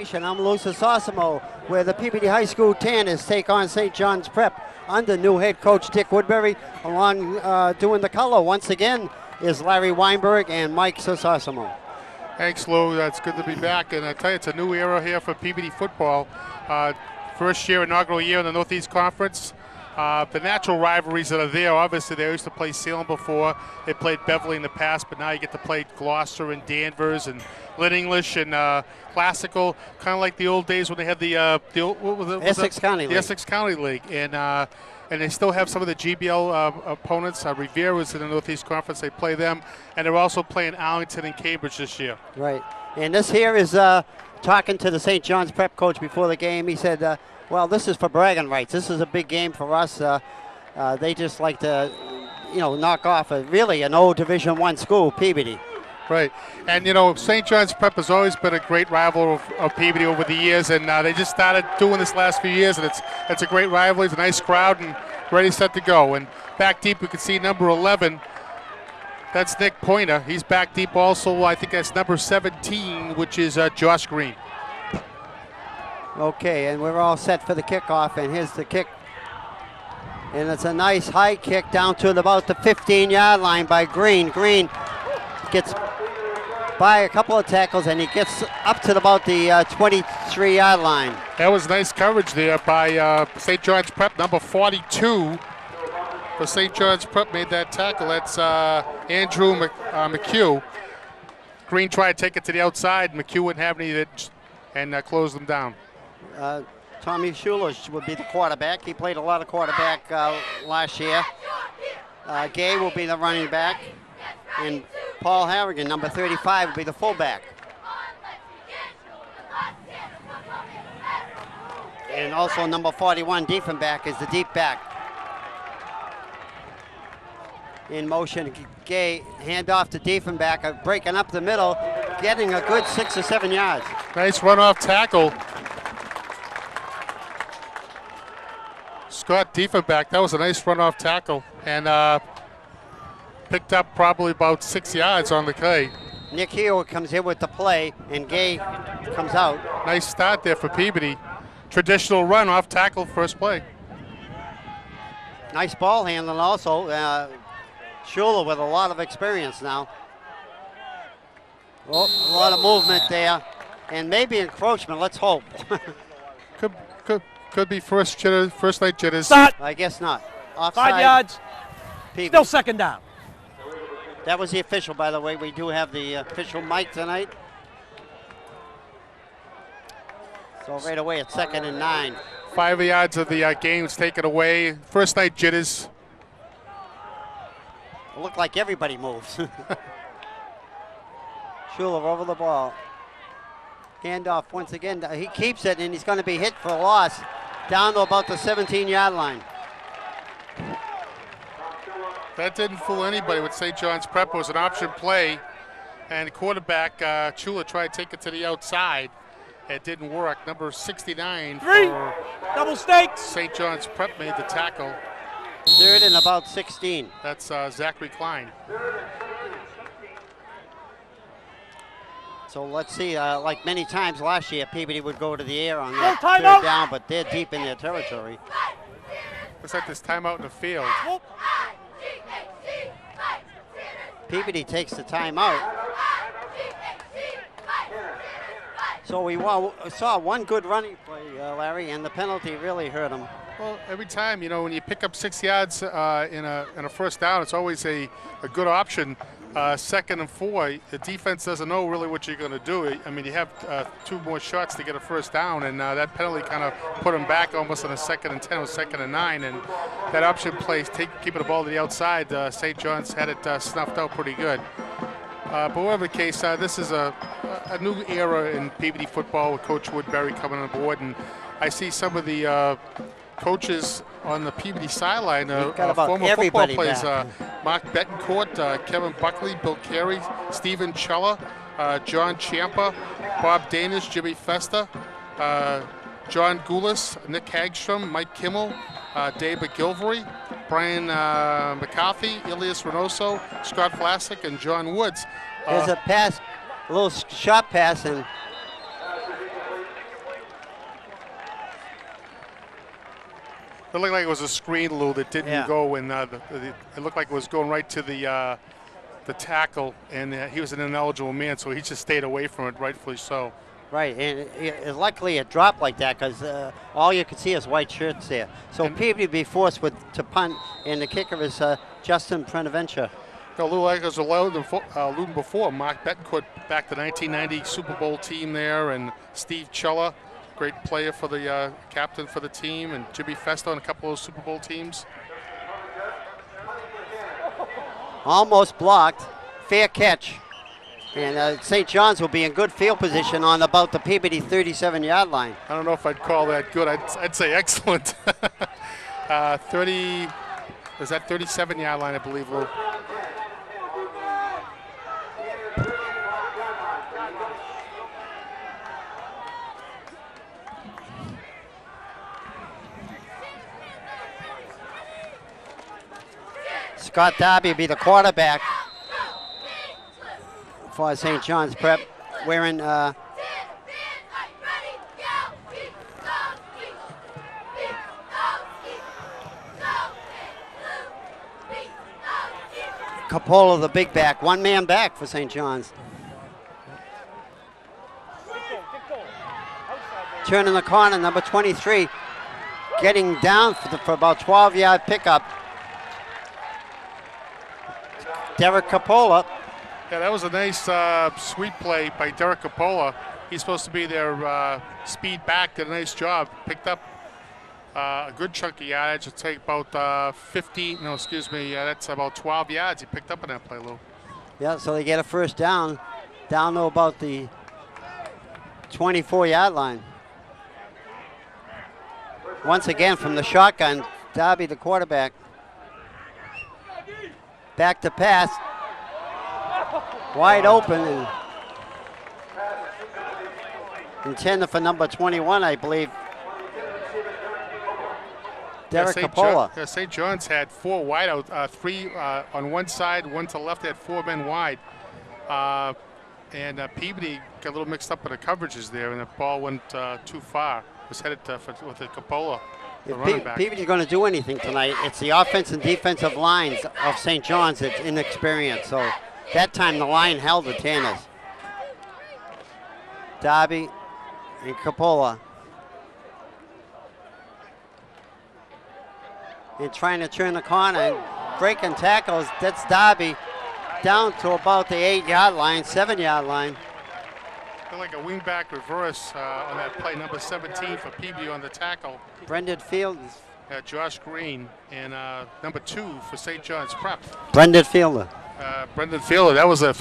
Nation. I'm Lucis Osimo, where the Peabody High School Tanners take on St. John's Prep under new head coach Dick Woodbury. Along doing the color once again is Larry Weinberg and Mike Sososimo. Thanks, Lou. It's good to be back. And I tell you, it's a new era here for Peabody football. First year, inaugural year in the Northeast Conference. The natural rivalries that are there, obviously they used to play Salem before. They played Beverly in the past, but now you get to play Gloucester and Danvers and Lynn English and Classical, kind of like the old days when they had the Essex County League. The Essex County League. And they still have some of the GBL opponents. Revere was in the Northeast Conference. They play them. And they're also playing Arlington and Cambridge this year. Right. And this here is talking to the St. John's Prep coach before the game. He said, well, this is for bragging rights. This is a big game for us. They just like to, knock off an old Division I school, Peabody. Right. And, St. John's Prep has always been a great rival of Peabody over the years, and they just started doing this last few years, and it's a great rivalry. It's a nice crowd and ready, set to go. And back deep, we can see number 11. That's Nick Pointer. He's back deep also. I think that's number 17, which is Josh Green. Okay, and we're all set for the kickoff, and here's the kick. And it's a nice high kick down to about the 15-yard line by Green. Green gets by a couple of tackles, and he gets up to about the 23-yard line. That was nice coverage there by St. John's Prep. Number 42 for St. John's Prep made that tackle. That's Andrew McHugh. Green tried to take it to the outside. McHugh wouldn't have any of it and closed them down. Tommy Schuler would be the quarterback. He played a lot of quarterback last year. Gay will be the running back. And Paul Harrigan, number 35, will be the fullback. And also number 41, defensive back, is the deep back. In motion, Gay, handoff to defensive back, breaking up the middle, getting a good 6 or 7 yards. Nice run-off tackle. Scott Diefenbach, that was a nice run-off tackle, and picked up probably about 6 yards on the play. Nick Hero comes in with the play, and Gay comes out. Nice start there for Peabody. Traditional run-off tackle, first play. Nice ball handling also. Schuler with a lot of experience now. Oh, a lot of movement there, and maybe encroachment. Let's hope. Could be first night jitters. Start. I guess not. Offside. 5 yards. Peabody. Still second down. That was the official, by the way. We do have the official mic tonight. So right away it's 2nd and 9. 5 yards of the game's taken away. First night jitters. It looked like everybody moves. Schuler over the ball. Handoff once again. He keeps it, and he's going to be hit for a loss down to about the 17-yard line. That didn't fool anybody with St. John's Prep. It was an option play, and the quarterback, Chula, tried to take it to the outside. It didn't work. Number 69 for double stakes. St. John's Prep made the tackle. 3rd and about 16. That's Zachary Klein. So let's see, like many times last year, Peabody would go to the air on that 3rd down, but they're deep in their territory. Looks like there's timeout in the field. Peabody takes the timeout. So we saw one good running play, Larry, and the penalty really hurt him. Well, every time, when you pick up 6 yards in a first down, it's always a good option. 2nd and 4, the defense doesn't know really what you're going to do. I mean, you have 2 more shots to get a first down, and that penalty kind of put them back almost on a 2nd and 10 or 2nd and 9. And that option play, keeping the ball to the outside, St. John's had it snuffed out pretty good. But whatever the case, this is a new era in Peabody football with Coach Woodbury coming on board, and I see some of the coaches on the Peabody sideline, former football players, Mark Betancourt, Kevin Buckley, Bill Carey, Stephen Chella, John Ciampa, Bob Danish, Jimmy Festa, John Goulas, Nick Hagstrom, Mike Kimmel, Dave McGilvery, Brian McCarthy, Ilias Reynoso, Scott Vlasic, and John Woods. There's a pass, a little shot pass, and It looked like it was a screen, Lou, that didn't go, and it looked like it was going right to the tackle, and he was an ineligible man, so he just stayed away from it, rightfully so. Right, and luckily it dropped like that because all you could see is white shirts there. So Peabody be forced to punt, and the kicker is Justin Prenaventure. A little like it was alluding before, Mark Betancourt back to the 1990 Super Bowl team there, and Steve Chella, great player for the captain for the team, and Jimmy Festa on a couple of those Super Bowl teams. Almost blocked, fair catch. And St. John's will be in good field position on about the Peabody 37-yard line. I don't know if I'd call that good. I'd say excellent. 30, is that 37-yard line, I believe, Lou? Scott Darby will be the quarterback for St. John's Prep, wearing Capola, the big back, one man back for St. John's. Turning the corner, number 23, getting down for about 12-yard pickup. Derek Capola. Yeah, that was a nice sweep play by Derek Capola. He's supposed to be their speed back. Did a nice job. Picked up a good chunk of yardage. It'll take about that's about 12 yards he picked up in that play, Lou. Yeah, so they get a first down to about the 24-yard line. Once again from the shotgun, Darby, the quarterback. Back to pass. Wide open and intended for number 21, I believe. Derek Capola. St. John's had four wide out, three on one side, one to the left. They had four men wide. And Peabody got a little mixed up with the coverages there, and the ball went too far. Was headed with the Capola. If Peabody's going to do anything tonight, it's the offense and defensive lines of St. John's that's inexperienced. So that time the line held the Tanners. Darby and Capola. And trying to turn the corner, breaking tackles. That's Darby down to about the 8-yard line, 7-yard line. Like a wingback reverse on that play, number 17 for Peabody on the tackle. Brendan Fields. Josh Green, and number 2 for St. John's Prep. Brendan Fielder. Brendan Fielder. That was a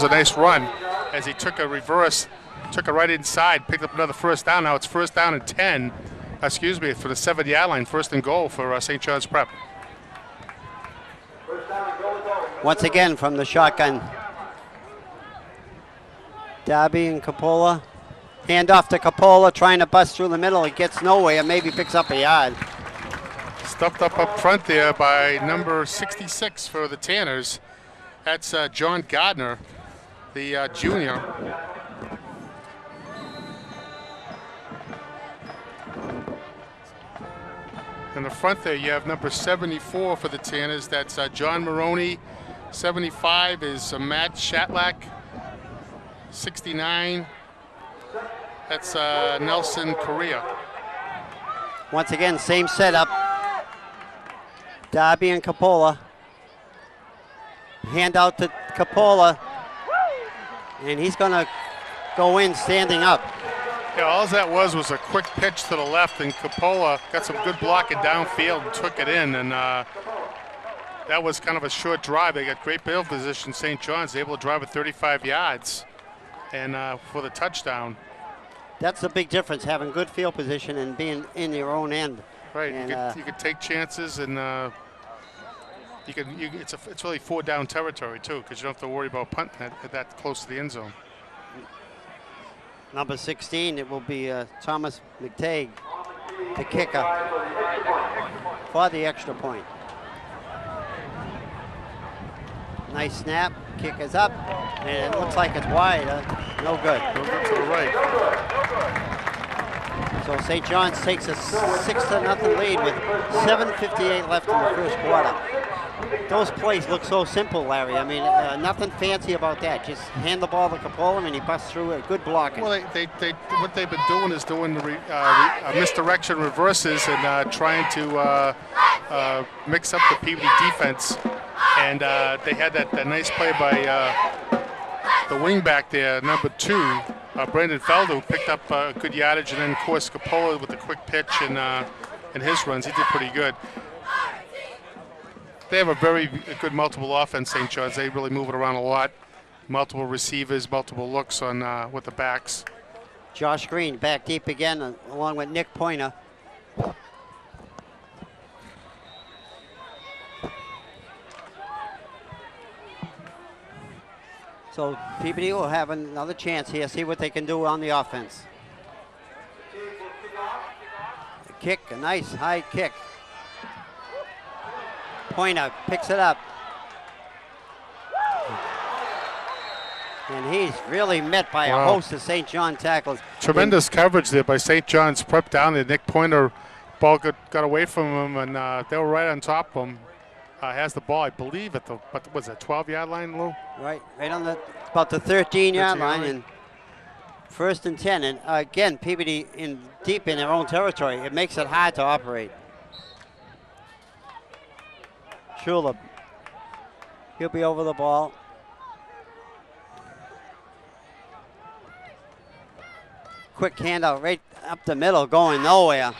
nice run as he took a reverse, took a right inside, picked up another first down. Now it's first down and 10. For the 7-yard line, first and goal for St. John's Prep. Once again from the shotgun. Darby and Capola. Hand off to Capola, trying to bust through the middle. He gets nowhere, maybe picks up a yard. Stuffed up front there by number 66 for the Tanners. That's John Gardner, the junior. In the front there, you have number 74 for the Tanners. That's John Maroney. 75 is Matt Shatlack. 69, that's Nelson Correa. Once again, same setup. Darby and Capola. Hand out to Capola. And he's going to go in standing up. Yeah, all that was a quick pitch to the left, and Capola got some good blocking downfield and took it in. And that was kind of a short drive. They got great field position. St. John's able to drive it 35 yards. And for the touchdown. That's the big difference, having good field position and being in your own end. Right, and you could take chances, and it's really 4-down territory too, because you don't have to worry about punting it that close to the end zone. Number 16, it will be Thomas McTagg, the kicker, for the extra point. Nice snap, kick is up, and it looks like it's wide. No good. Goes up to the right. So St. John's takes a 6-0 lead with 7:58 left in the first quarter. Those plays look so simple, Larry. I mean, nothing fancy about that. Just hand the ball to Capola and he busts through it. Good blocking. Well, what they've been doing is doing the misdirection reverses and trying to mix up the Peabody defense. And they had that nice play by the wingback there, number 2, Brandon Felder, who picked up good yardage, and then of course Capola with a quick pitch and his runs. He did pretty good. They have a very good multiple offense, St. John's. They really move it around a lot. Multiple receivers, multiple looks on with the backs. Josh Green back deep again, along with Nick Pointer. So Peabody will have another chance here, see what they can do on the offense. Kick, a nice high kick. Pointer picks it up. And he's really met by a host of St. John tackles. Tremendous coverage there by St. John's. Prep down there. Nick Pointer, ball got away from him, and they were right on top of him. Has the ball, I believe, at the, what was it, 12-yard line, Lou? Right on about the 13-yard line, and 1st and 10. And again, Peabody deep in their own territory. It makes it hard to operate. Schuler, he'll be over the ball. Quick handout right up the middle, going nowhere.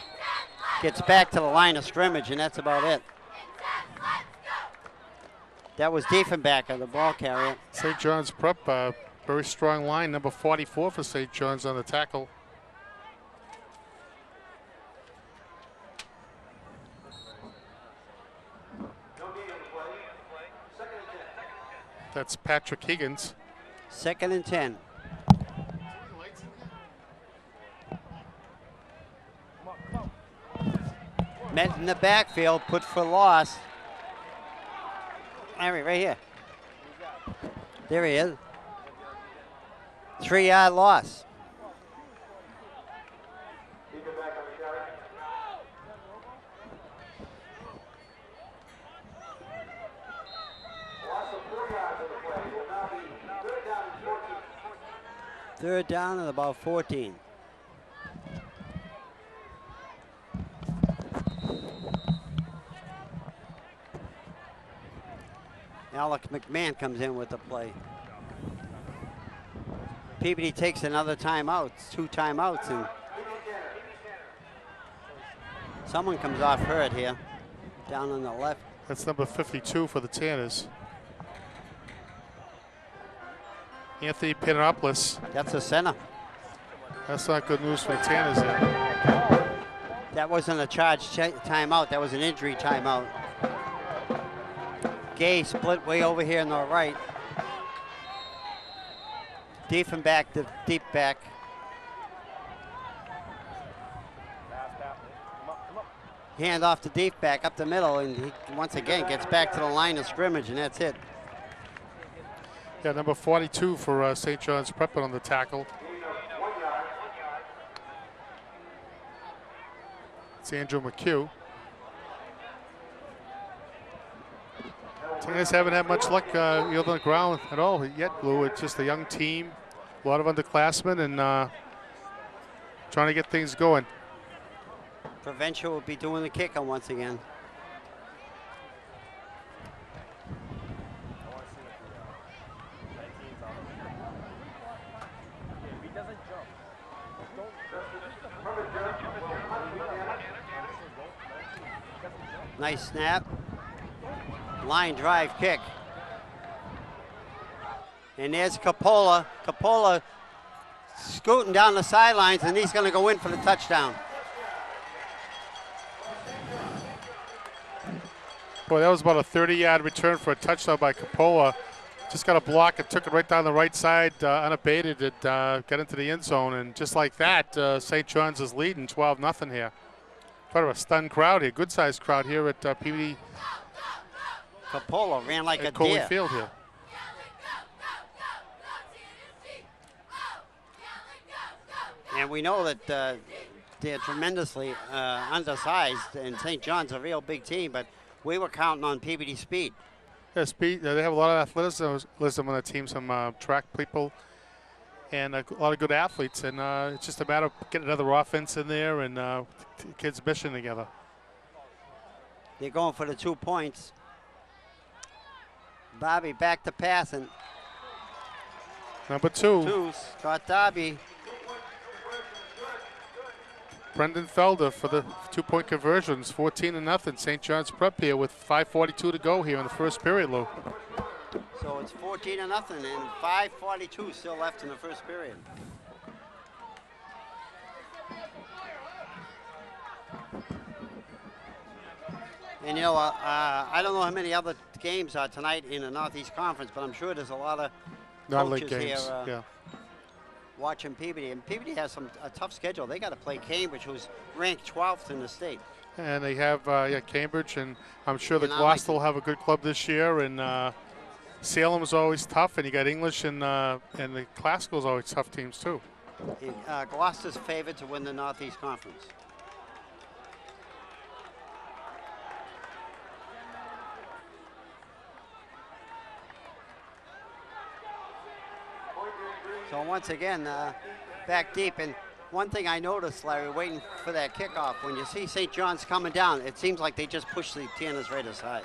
Gets back to the line of scrimmage, and that's about it. That was Diefenbacher, the ball carrier. St. John's prep, very strong line. Number 44 for St. John's on the tackle. That's Patrick Higgins. 2nd and 10. Met in the backfield, put for loss. Larry, right here. There he is. 3-yard loss. Third down at about 14. Alec McMahon comes in with the play. Peabody takes another timeout, 2 timeouts, and someone comes off hurt here, down on the left. That's number 52 for the Tanners. Anthony Panopoulos. That's a center. That's not good news for the Tanners yet. That wasn't a charged timeout, that was an injury timeout. Gay split way over here on the right. Diefenback to deep back. Hand off to deep back up the middle, and he once again gets back to the line of scrimmage, and that's it. Yeah, number 42 for St. John's Prep on the tackle. It's Andrew McHugh. Tanners haven't had much luck on the ground at all yet, Lou. It's just a young team, a lot of underclassmen, and trying to get things going. Provincial will be doing the kicker once again. Nice snap. Line drive kick. And there's Capola. Capola scooting down the sidelines, and he's going to go in for the touchdown. Boy, that was about a 30-yard return for a touchdown by Capola. Just got a block and took it right down the right side, unabated. It got into the end zone, and just like that, St. John's is leading 12-0 here. Quite a stunned crowd here, good-sized crowd here at Peabody. Capola ran like a Coley deer. Field here. And we know that they're tremendously undersized, and St. John's a real big team, but we were counting on Peabody speed. Yeah, speed. They have a lot of athleticism on the team, some track people, and a lot of good athletes. And it's just a matter of getting another offense in there and kids meshing together. They're going for the 2 points. Bobby back to passing. Number 2. Two, Scott Darby. Brendan Felder for the 2-point conversions, 14-0. St. John's Prep here with 5:42 to go here in the first period, Lou. So it's 14-0 and 5:42 still left in the first period. And you know, I don't know how many other games are tonight in the Northeast Conference, but I'm sure there's a lot of Non-league coaches games, here watching Peabody. And Peabody has a tough schedule. They got to play Cambridge, who's ranked 12th in the state. And they have Cambridge, and I'm sure that And Gloucester will have a good club this year. And Salem is always tough, and you got English and the Classical is always tough teams too. Gloucester's favored to win the Northeast Conference. So once again, back deep. And one thing I noticed, Larry, waiting for that kickoff, when you see St. John's coming down, it seems like they just push the Tanners right aside.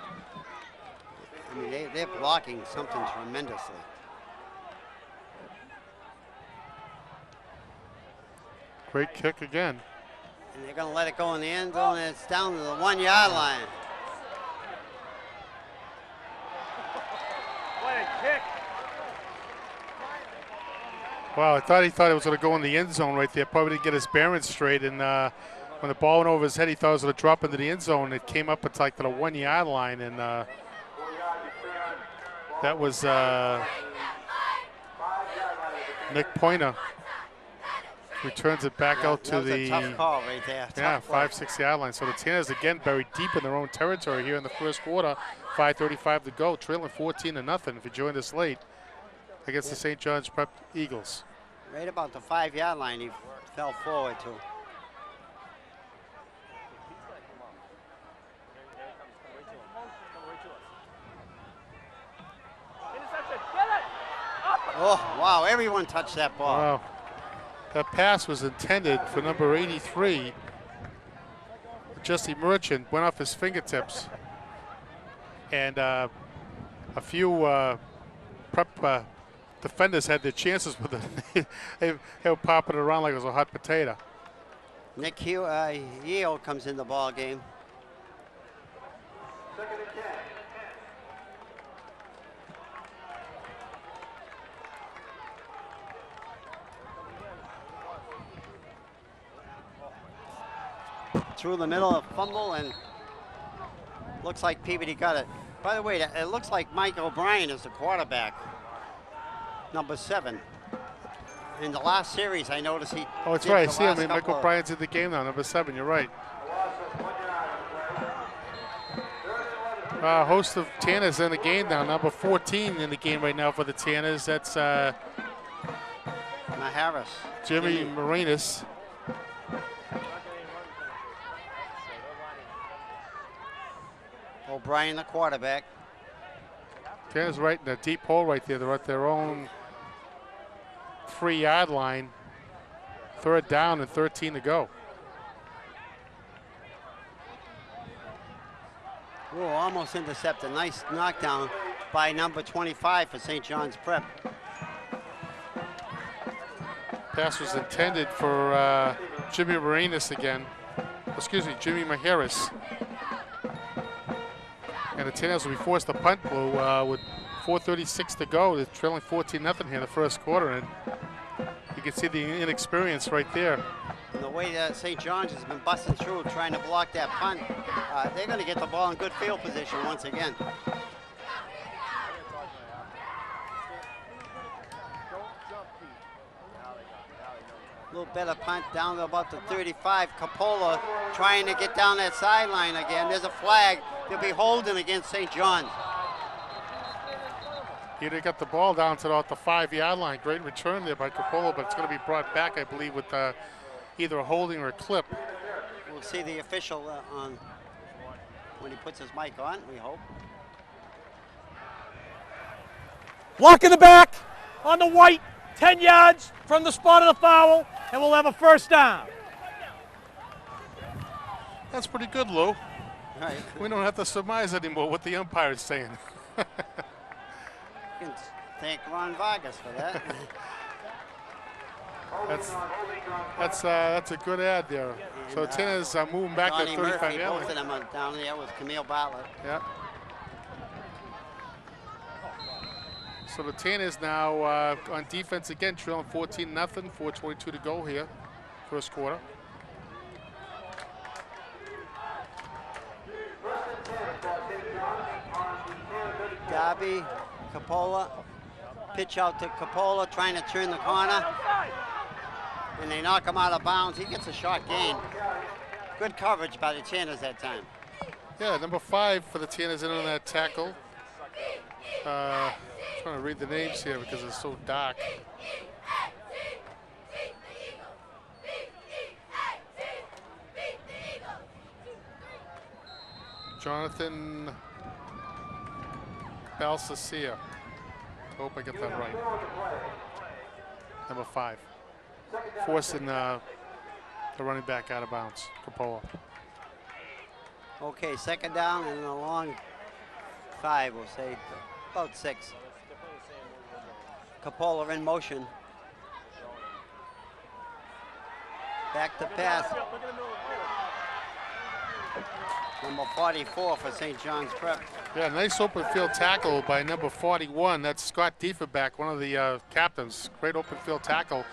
I mean, they're blocking something tremendously. Great kick again. And they're going to let it go in the end zone, and it's down to the 1-yard line. Wow, I thought he thought it was going to go in the end zone right there. Probably didn't get his bearings straight. And when the ball went over his head, he thought it was going to drop into the end zone. It came up to like the 1-yard line. And that was Nick Pointer. Returns it back out to the tough call right there. 5-6 yard line. So the Tanners again buried deep in their own territory here in the first quarter. 5:35 to go, trailing 14-0. If you joined us late against the St. John's Prep Eagles. Right about the 5-yard line, he fell forward to. Oh, wow, everyone touched that ball. Wow. That pass was intended for number 83. Jesse Merchant went off his fingertips. And a few prep defenders had their chances with it. they were popping it around like it was a hot potato. Nick Yeo comes in the ball game. Through the middle of fumble, and looks like Peabody got it. By the way, it looks like Mike O'Brien is the quarterback, number 7. In the last series, I noticed he. Oh, that's right. I see him. Mike O'Brien's in the game now, number 7. You're right. Host of Tanners in the game now, number 14 in the game right now for the Tanners. That's Harris. Jimmy Marinas. O'Brien, the quarterback. Tanners right in a deep hole right there. They're at their own 3-yard line. 3rd down and 13 to go. Oh, almost intercepted. Nice knockdown by number 25 for St. John's Prep. Pass was intended for Jimmy Marinas again. Excuse me, Jimmy Maharis. And the Tanners will be forced to punt, Blue, with 4:36 to go. They're trailing 14-0 here in the first quarter, and you can see the inexperience right there. And the way that St. John's has been busting through trying to block that punt, they're going to get the ball in good field position once again. A little better punt down to about the 35. Capola trying to get down that sideline again. There's a flag. They'll be holding against St. John's. He got the ball down to about the 5-yard line. Great return there by Capola, but it's going to be brought back, I believe, with either a holding or a clip. We'll see the official on when he puts his mic on, we hope. Block in the back on the white, 10 yards from the spot of the foul, and we'll have a first down. That's pretty good, Lou. Right. We don't have to surmise anymore what the umpire is saying. You can thank Ron Vargas for that. That's a good ad there. So Tina's moving back to Johnny 35 Murphy, yard both of line. them are down there with Camille Bartlett. Yeah. So the Tanners now on defense again, trailing 14-0, 4:22 to go here, first quarter. Darby, Coppola, pitch out to Coppola, trying to turn the corner, and they knock him out of bounds. He gets a short gain. Good coverage by the Tanners that time. Yeah, number 5 for the Tanners in on that tackle. Trying to read the names here because it's so dark. Jonathan Balsacia. Hope I get that right. Number 5. Forcing the running back out of bounds, Coppola. Okay, second down and a long 5, we'll say, about 6. Coppola in motion. Back to pass. Number 44 for St. John's Prep. Yeah, nice open field tackle by number 41. That's Scott Diefenbach, one of the captains. Great open field tackle.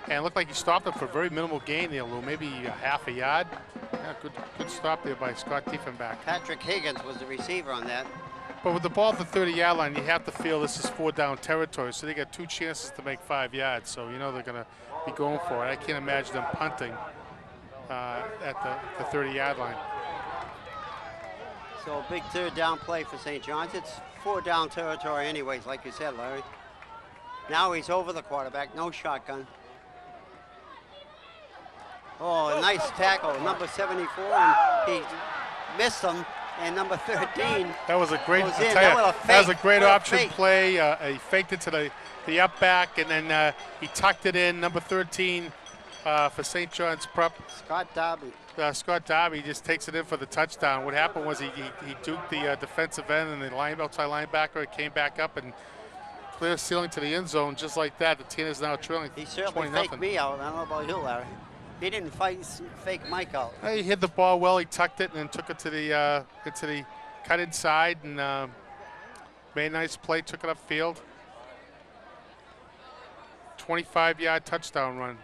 And it looked like he stopped him for a very minimal gain there, Lou. Maybe a half a yard. Yeah, good stop there by Scott Diefenbach. Patrick Higgins was the receiver on that. But with the ball at the 30-yard line, you have to feel this is 4-down territory. So they got 2 chances to make 5 yards. So you know they're going to be going for it. I can't imagine them punting at the 30-yard line. So a big third down play for St. John's. It's 4-down territory anyways, like you said, Larry. Now he's over the quarterback, no shotgun. Oh, a nice tackle, number 74, and he missed him, and number 13. That was a great, that was a great option fake. play. He faked it to the up back, and then he tucked it in, number 13 for St. John's Prep. Scott Darby. Scott Darby just takes it in for the touchdown. What happened was he duked the defensive end and the outside linebacker. It came back up and clear ceiling to the end zone just like that. The team is now trailing 20-0. He certainly faked me out. I don't know about you, Larry. He didn't fake Mike out. He hit the ball well. He tucked it and then took it to the cut inside and made a nice play. Took it upfield. 25-yard touchdown run.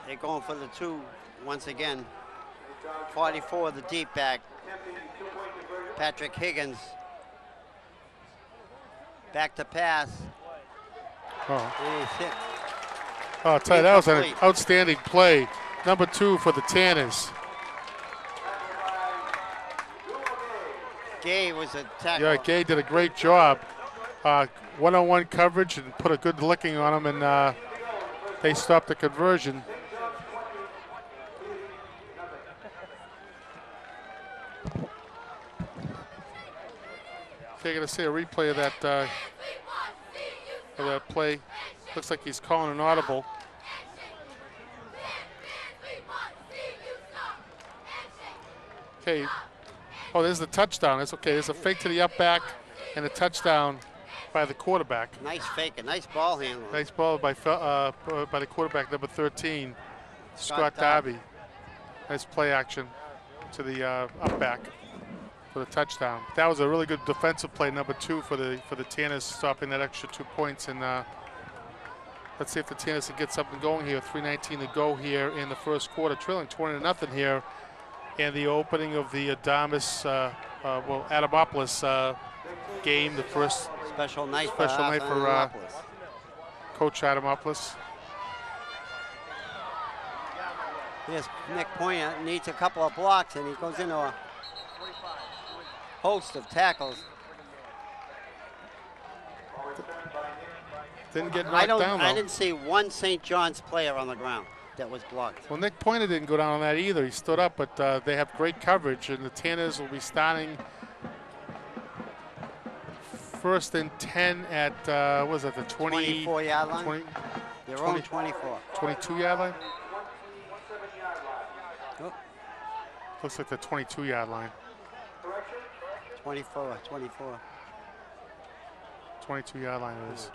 They're going for the 2 once again. 44, the deep back. Patrick Higgins. Back to pass. Oh. And he's hit. Oh, I'll tell you, that was an outstanding play. Number 2 for the Tanners. Gay was a tackle. Yeah, Gay did a great job. One-on-one coverage and put a good licking on him, and they stopped the conversion. They're going to see a replay of that play. Looks like he's calling an audible. Okay. Oh, there's the touchdown. That's okay. There's a fake to the up back and a touchdown by the quarterback. Nice fake, a nice ball handler. Nice ball by the quarterback, number 13, Scott Darby. Nice play action to the up back for the touchdown. That was a really good defensive play, number 2 for the Tanners, stopping that extra 2 points. And let's see if the Tanners can get something going here. 3:19 to go here in the first quarter, trailing 20-0 here. And the opening of the Adamopolis game, the first special night for Coach Adamopolis. Yes, Nick Poyer needs a couple of blocks, and he goes into a host of tackles. Didn't get knocked down, though. I didn't see one St. John's player on the ground that was blocked. Well, Nick Pointer didn't go down on that either. He stood up, but they have great coverage, and the Tanners will be starting first and 10 at, what was it, the 24-yard line? 20, Their own 24. 22-yard line? Oh, Looks like the 22-yard line. 24. 22-yard line it is.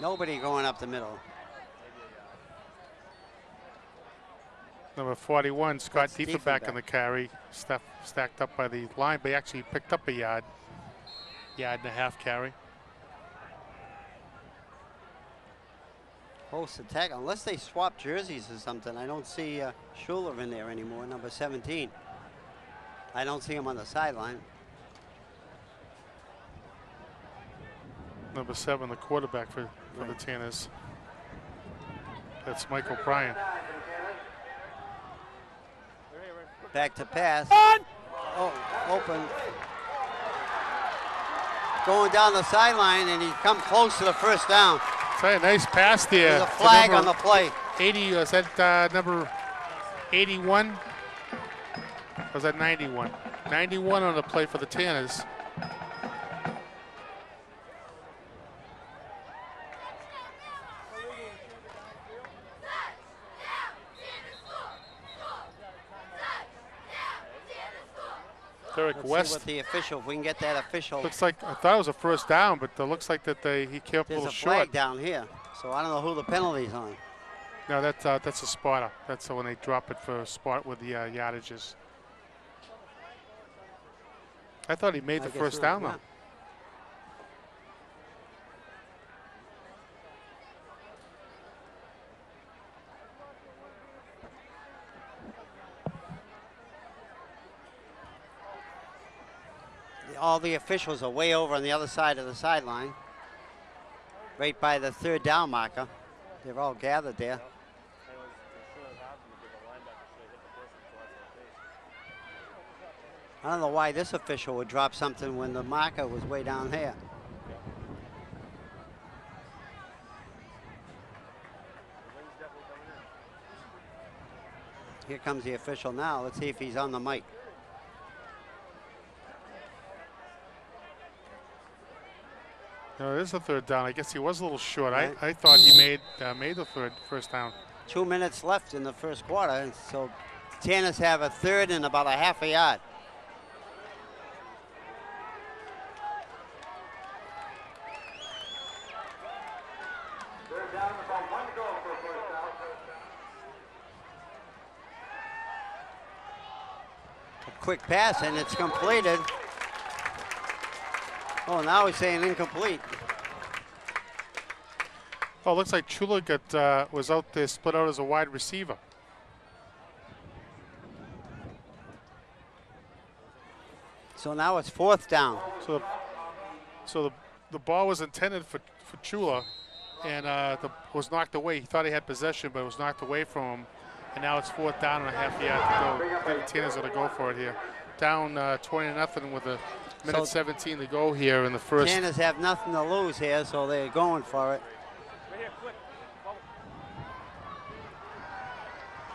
Nobody going up the middle. Number 41, Scott That's Diefenbach on the carry. Stacked up by the line, but he actually picked up a yard and a half carry. Post attack, unless they swap jerseys or something. I don't see Schuler in there anymore, number 17. I don't see him on the sideline. Number 7, the quarterback for the Tanners. That's Michael Bryan. Back to pass. Oh, open. Going down the sideline, and he come close to the first down. Tell you, nice pass there. There's a flag on the play. 80, was that number 81? Or was that 91? 91 on the play for the Tanners. Derek Let's West. see what the official, if we can get that official. Looks like, I thought it was a first down, but it looks like that he came up a There's little a short. flag down here, so I don't know who the penalty's on. No, that's a spotter. That's when they drop it for a spot with the yardages. I thought he made the I guess first not, down, though. yeah. All the officials are way over on the other side of the sideline, right by the third down marker. They're all gathered there. I don't know why this official would drop something when the marker was way down here. Here comes the official now. Let's see if he's on the mic. No, it is a third down. I guess he was a little short. Right. I thought he made the first down. 2 minutes left in the first quarter, and so Tanners have a third and about a half a yard. A quick pass, and it's completed. Oh, now he's saying incomplete. Oh, it looks like Chula was out there, split out as a wide receiver. So now it's fourth down. So the ball was intended for Chula, and was knocked away. He thought he had possession, but it was knocked away from him. And now it's fourth down and a half yard to go. I think the Tanners are going to go for it here. Down 20-0 with a minute 17 to go here in the first. Tanners have nothing to lose here, so they're going for it.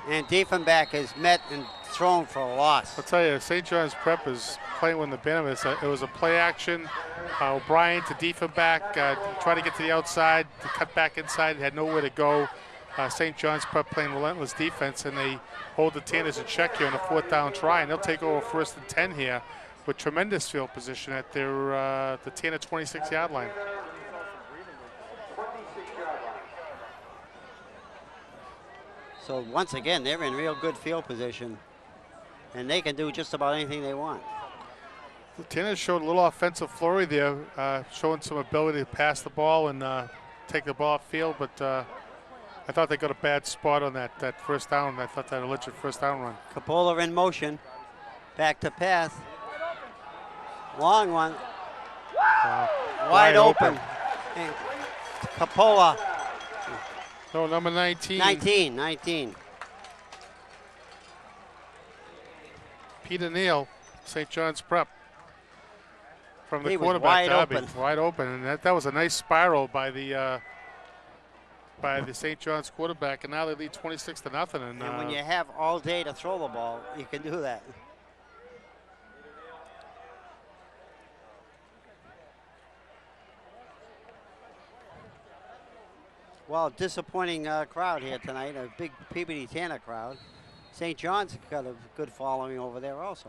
And Diefenbach is met and thrown for a loss. I'll tell you, St. John's Prep is playing with the benefits. It was a play action. O'Brien to Diefenbach, try to get to the outside, to cut back inside, had nowhere to go. St. John's Prep playing relentless defense, and they hold the Tanners in check here on a fourth down try, and they'll take over first and 10 here with tremendous field position at their the Tanner 26-yard line. So once again, they're in real good field position, and they can do just about anything they want. The Tanners showed a little offensive flurry there, showing some ability to pass the ball and take the ball upfield, but I thought they got a bad spot on that first down. I thought that a legit first down run. Coppola in motion, back to pass. Long one, wide open. And Coppola. No, number 19. 19. Peter Neal St. John's Prep. From the He was quarterback, wide Darby, open. wide open, and that was a nice spiral by the St. John's quarterback, and now they lead 26-0. And when you have all day to throw the ball, you can do that. Well, disappointing crowd here tonight, a big Peabody Tanner crowd. St. John's got a good following over there also.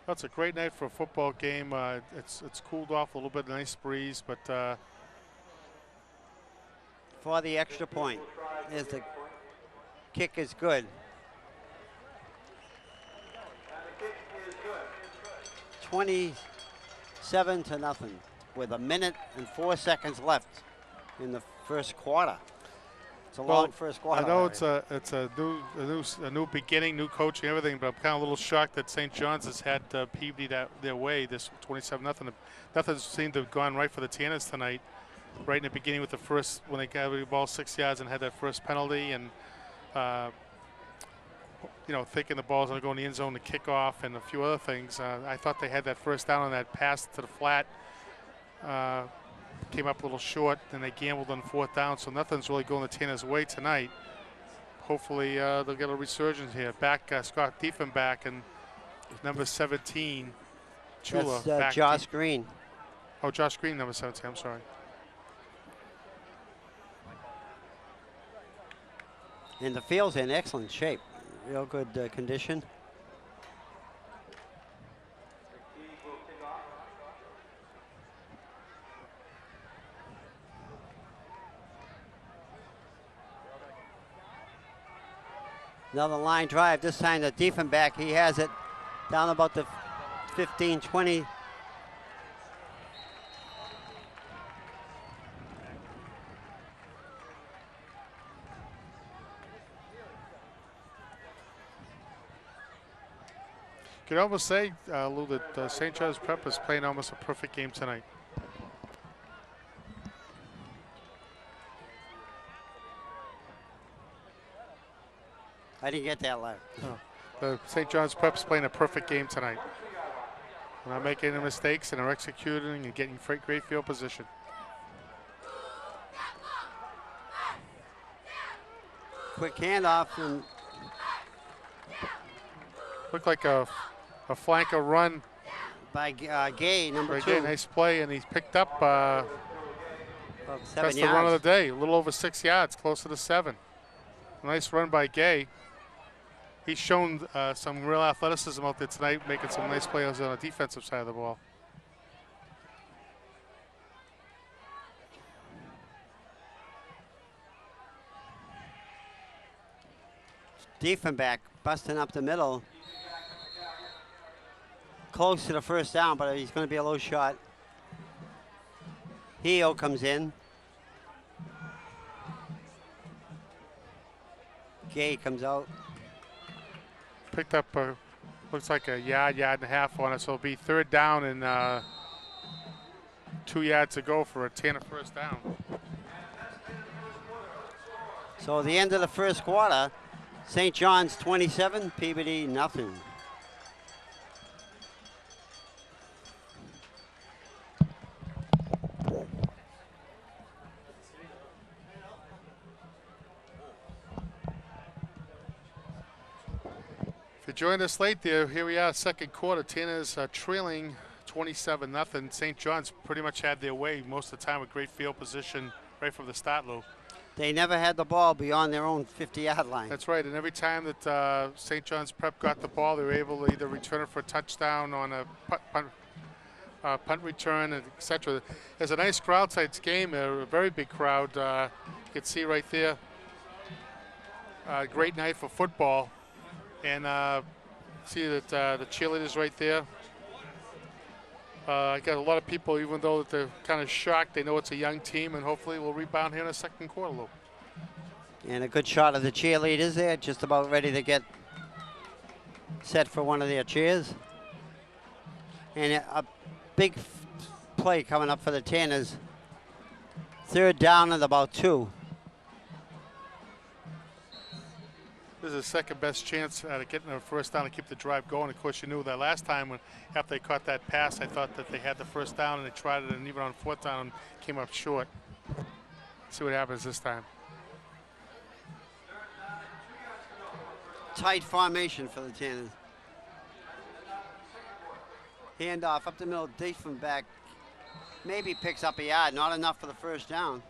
That's a great night for a football game. It's cooled off a little bit, nice breeze, but for the extra point, is the kick is good. 27-0 with 1 minute and 4 seconds left in the first quarter. It's a long first quarter. I know it's a new beginning, new coaching, everything, but I'm kind of a little shocked that St. John's has had Peabody their way. This 27-0. Nothing seemed to have gone right for the Tanners tonight. Right in the beginning with the first, when they got the ball 6 yards and had that first penalty, and thinking the ball's going to go in the end zone to kick off and a few other things. I thought they had that first down on that pass to the flat. Came up a little short, then they gambled on 4th down, so nothing's really going the Tanners' way tonight. Hopefully they'll get a resurgence here. Back, Scott Diefenbach and number 17, Chula. That's Josh Green. Oh, Josh Green, number 17, I'm sorry. And the field's in excellent shape. Real good condition. Another line drive. This time the Diefenbach, he has it down about the 15, 20. Could almost say, Lou, that St. John's Prep is playing almost a perfect game tonight. I didn't get that left. The St. John's Prep's playing a perfect game tonight. They're not making any mistakes, and they're executing and getting great field position. Quick handoff and looked like a flanker run by Gay, number 2. Gay, nice play, and he's picked up about 7 that's the yards. run of the day, a little over 6 yards, closer to 7. Nice run by Gay. He's shown some real athleticism out there tonight, making some nice plays on the defensive side of the ball. Diefenbach busting up the middle. Close to the first down, but he's going to be a low shot. Heo comes in. Gay comes out. Picked up, looks like a yard and a half on it, so it'll be 3rd down and 2 yards to go for a Tanner first down. So at the end of the first quarter, St. John's 27, Peabody nothing. If you joined us late there, here we are, second quarter. Tanners trailing 27-0. St. John's pretty much had their way most of the time with great field position right from the start, Lou. They never had the ball beyond their own 50-yard line. That's right, and every time that St. John's Prep got the ball, they were able to either return it for a touchdown on a punt return, etc. There's a nice crowd tonight's game, a very big crowd. You can see right there, great night for football. And see that the cheerleaders right there. I got a lot of people, even though they're kind of shocked, they know it's a young team, and hopefully we'll rebound here in the second quarter, Lou. And a good shot of the cheerleaders there, just about ready to get set for one of their cheers. And a big play coming up for the Tanners. 3rd down and about 2. This is the second best chance at getting a first down to keep the drive going. Of course, you knew that last time when after they caught that pass, I thought that they had the first down and they tried it, and even on fourth down came up short. See what happens this time. Tight formation for the Tanners. Handoff up the middle, deep from back. Maybe picks up a yard, not enough for the first down.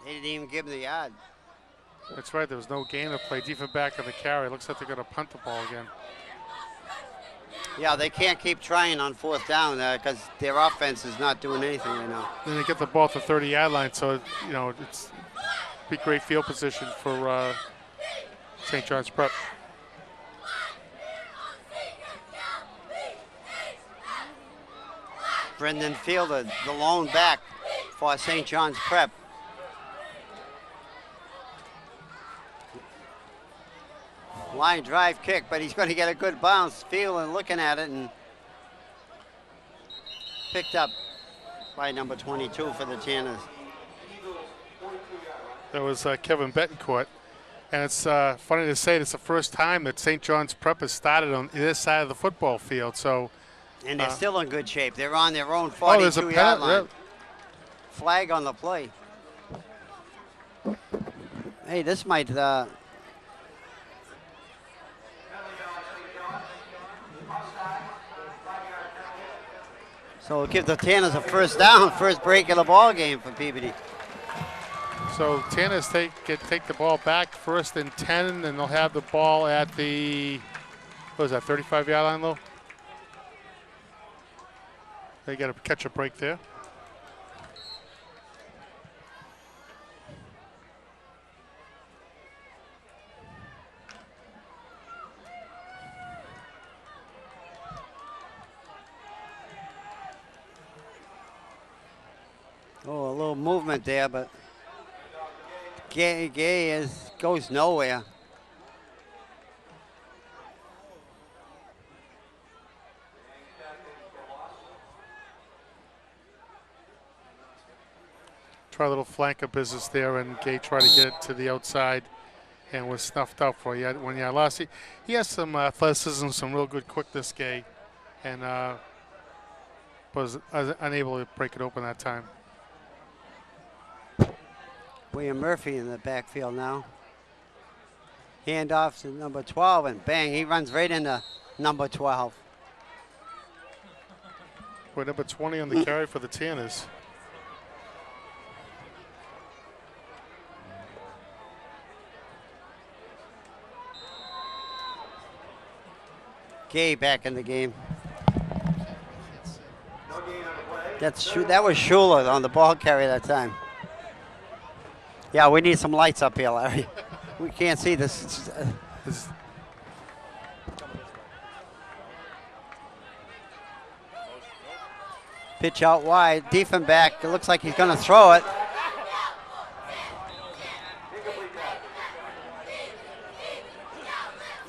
They didn't even give him the yard. That's right, there was no gain of play. Defensive back on the carry. Looks like they're going to punt the ball again. Yeah, they can't keep trying on fourth down because their offense is not doing anything right now. Then they get the ball at the 30-yard line, so you know it's be great field position for St. John's Prep. Brendan Fielder, the lone back for St. John's Prep. Line drive kick, but he's going to get a good bounce. Fielder looking at it and picked up by number 22 for the Tanners. That was Kevin Betancourt. And it's funny to say it's the first time that St. John's Prep has started on this side of the football field. So, and they're still in good shape. They're on their own there's a 42-yard line. penalty. Flag on the play. Hey, this might... So give the Tanners a first down, first break of the ball game for Peabody. So Tanners take the ball back, 1st and 10, and they'll have the ball at the, what is that, 35-yard line, Lou? They got to catch a break there. Oh, a little movement there, but Gay goes nowhere. Try a little flanker business there, and Gay tried to get it to the outside and was snuffed out for 1 yard loss. He has some athleticism, some real good quickness, Gay, and was unable to break it open that time. William Murphy in the backfield now. Handoff to number 12, and bang, he runs right into number 12. Boy, number 20 on the carry for the Tanners. Gay back in the game. That was Schuler on the ball carry that time. Yeah, we need some lights up here, Larry. We can't see this. Pitch out wide, defense back. It looks like he's going to throw it.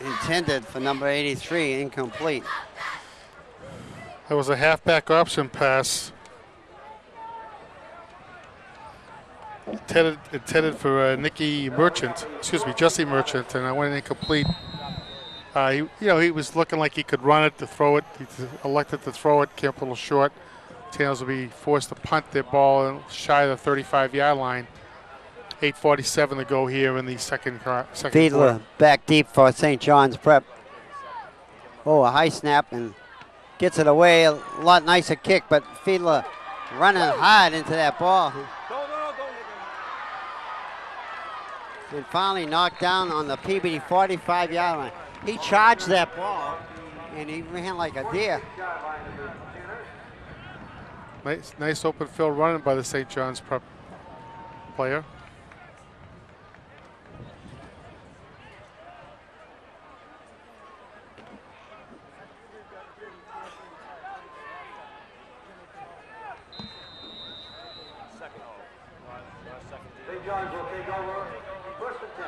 Intended for number 83, incomplete. That was a halfback option pass. Intended for Jesse Merchant, and I went incomplete. He was looking like he could run it to throw it. He elected to throw it, came up a little short. Tanners will be forced to punt their ball shy of the 35-yard line. 8:47 to go here in the second Fiedler quarter. Back deep for St. John's Prep. Oh, a high snap and gets it away. A lot nicer kick, but Fiedler running hard into that ball. And finally knocked down on the Peabody 45-yard line. He charged that ball, and he ran like a deer. Nice open field running by the St. John's Prep player. St. John's will take over 1st and 10.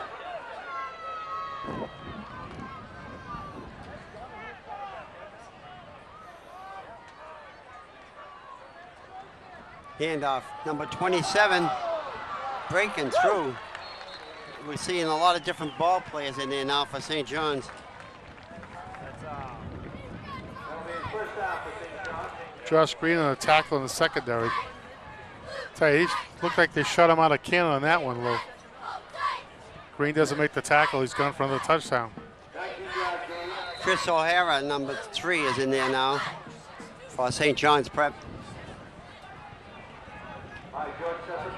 Handoff, number 27, breaking through. We're seeing a lot of different ball players in there now for St. John's. That'll be first down for St. John's. Josh Green on a tackle in the secondary. Tell you, he looked like they shut him out of cannon on that one, Lou. Green doesn't make the tackle. He's gone for another touchdown. 19-yard gain. Chris O'Hara, number 3, is in there now for St. John's Prep. By George Sessom.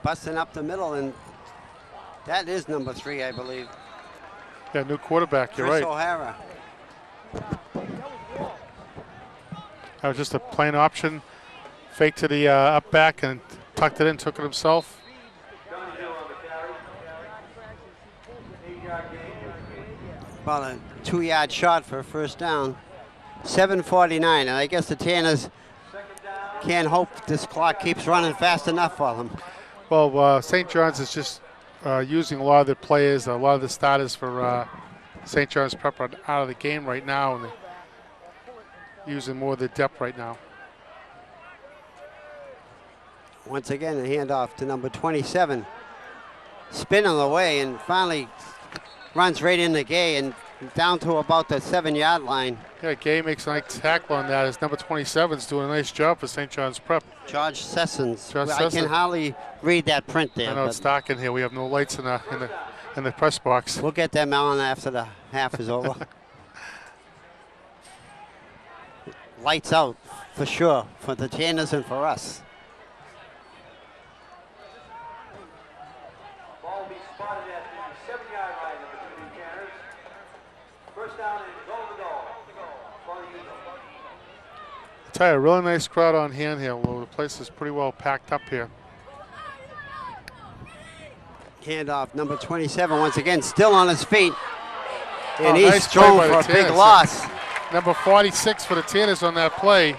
Busting up the middle, and that is number 3, I believe. Yeah, new quarterback. You're Chris right. O'Hara. That was just a plain option. Fake to the up back and tucked it in, took it himself. Donahue on the carry. 8-yard gain. About a 2-yard shot for a first down. 7:49, and I guess the Tanners Second down. can't hope this clock keeps running fast enough for them. Well, St. John's is just using a lot of their players, a lot of the starters for St. John's Prep are out of the game right now, and they're using more of the depth right now. Once again, a handoff to number 27. Spin on the way and finally runs right into Gay and down to about the 7-yard line. Yeah, Gay makes a nice tackle on that. His number 27's doing a nice job for St. John's Prep. George Sessons. George I can Sesson. hardly read that print there. I know But it's dark in here. We have no lights in the press box. we'll get them on after the half is over. Lights out for sure for the Tanners and for us. Ball will be spotted at the 7-yard line of the Peabody Canners. First down and goal to go for the Eagles. I tell you, a really nice crowd on hand here, Lou. The place is pretty well packed up here. Handoff, number 27, once again, still on his feet. And Oh, he's nice play thrown by for the a big Tanners. loss. Number 46 for the Tanners on that play.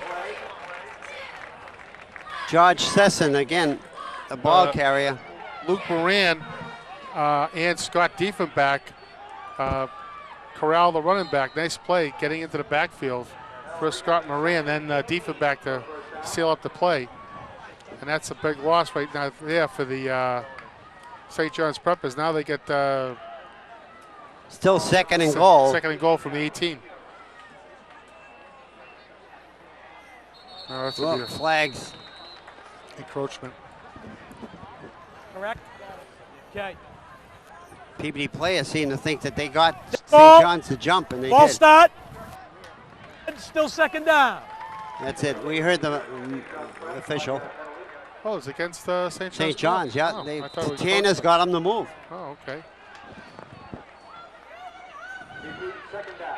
George Sesson, again, the ball carrier. Luke Moran and Scott Diefenbach corral the running back. Nice play getting into the backfield. First Scott Moran, then Diefenbach to seal up the play. And that's a big loss right now there for the St. John's Preppers. Now they get Still second and goal. second and goal from the 18. Oh, that's a Look, beautiful flags. encroachment. Correct? Okay. Peabody players seem to think that they got St. Ball. John's to jump, and they Ball did. start. Still second down. That's it. We heard the official. Oh, it's against St. John's. St. John's, yeah. Oh, They, I thought it the was Tanners got them to move. Oh, okay. Peabody, second down.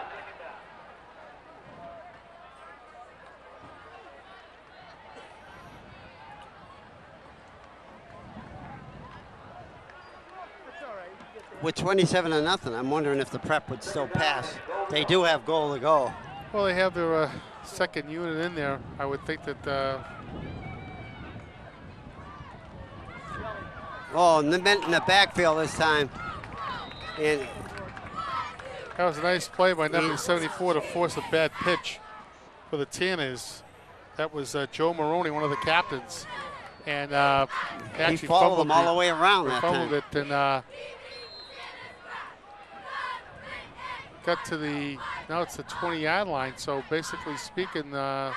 With 27-0, I'm wondering if the Prep would still pass. They do have goal to go. Well, they have their second unit in there. I would think that Oh, in the backfield this time. And that was a nice play by number 74 to force a bad pitch for the Tanners. That was Joe Maroney, one of the captains. And he actually followed them all it. the way around that Fumbled time. it and got to now it's the 20-yard line. So basically speaking, they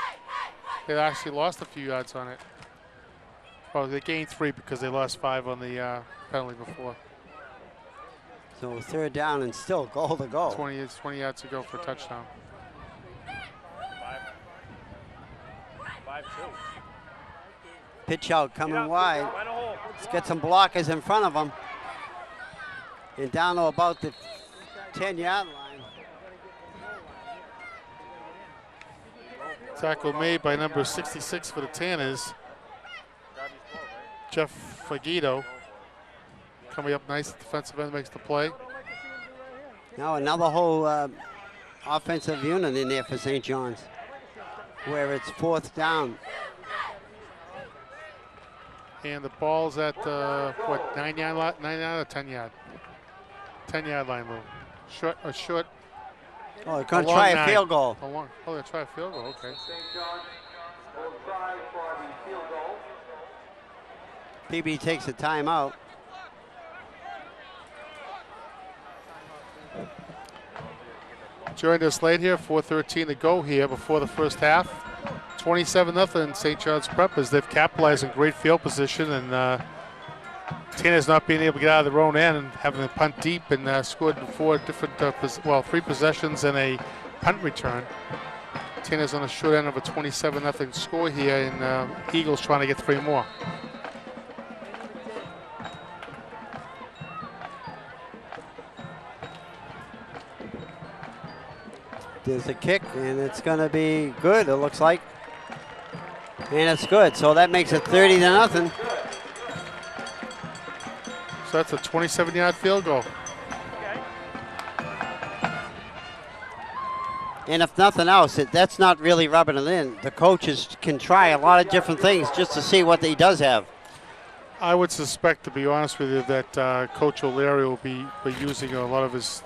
actually lost a few yards on it. Well, they gained 3 because they lost 5 on the penalty before. So third down and still goal to go. 20 yards to go for a touchdown. 5-2. Pitch out coming wide. Let's get some blockers in front of them. And down to about the 10-yard line. Tackle made by number 66 for the Tanners. Jeff Fagito coming up nice. Defensive end makes the play. Now another whole offensive unit in there for St. John's, where it's fourth down. And the ball's at what, 9-yard or 10-yard? 10-yard line, Lou. Short Oh, they're going A to try long a nine. field goal. They're try a field goal. Okay. St. John's will try for the field goal. Peabody takes a timeout. Joined us late here, 4:13 to go here before the first half. 27-0 St. John's Prep as they've capitalized on great field position, and Tana's not being able to get out of their own end and having to punt deep, and scored four different, three possessions and a punt return. Tana's on the short end of a 27-0 score here, and Eagles trying to get 3 more. There's a kick, and it's going to be good, it looks like. And it's good, so that makes it 30-0. So that's a 27-yard field goal. And if nothing else, that's not really rubbing it in. The coaches can try a lot of different things just to see what he does have. I would suspect, to be honest with you, that Coach O'Leary will be using a lot of his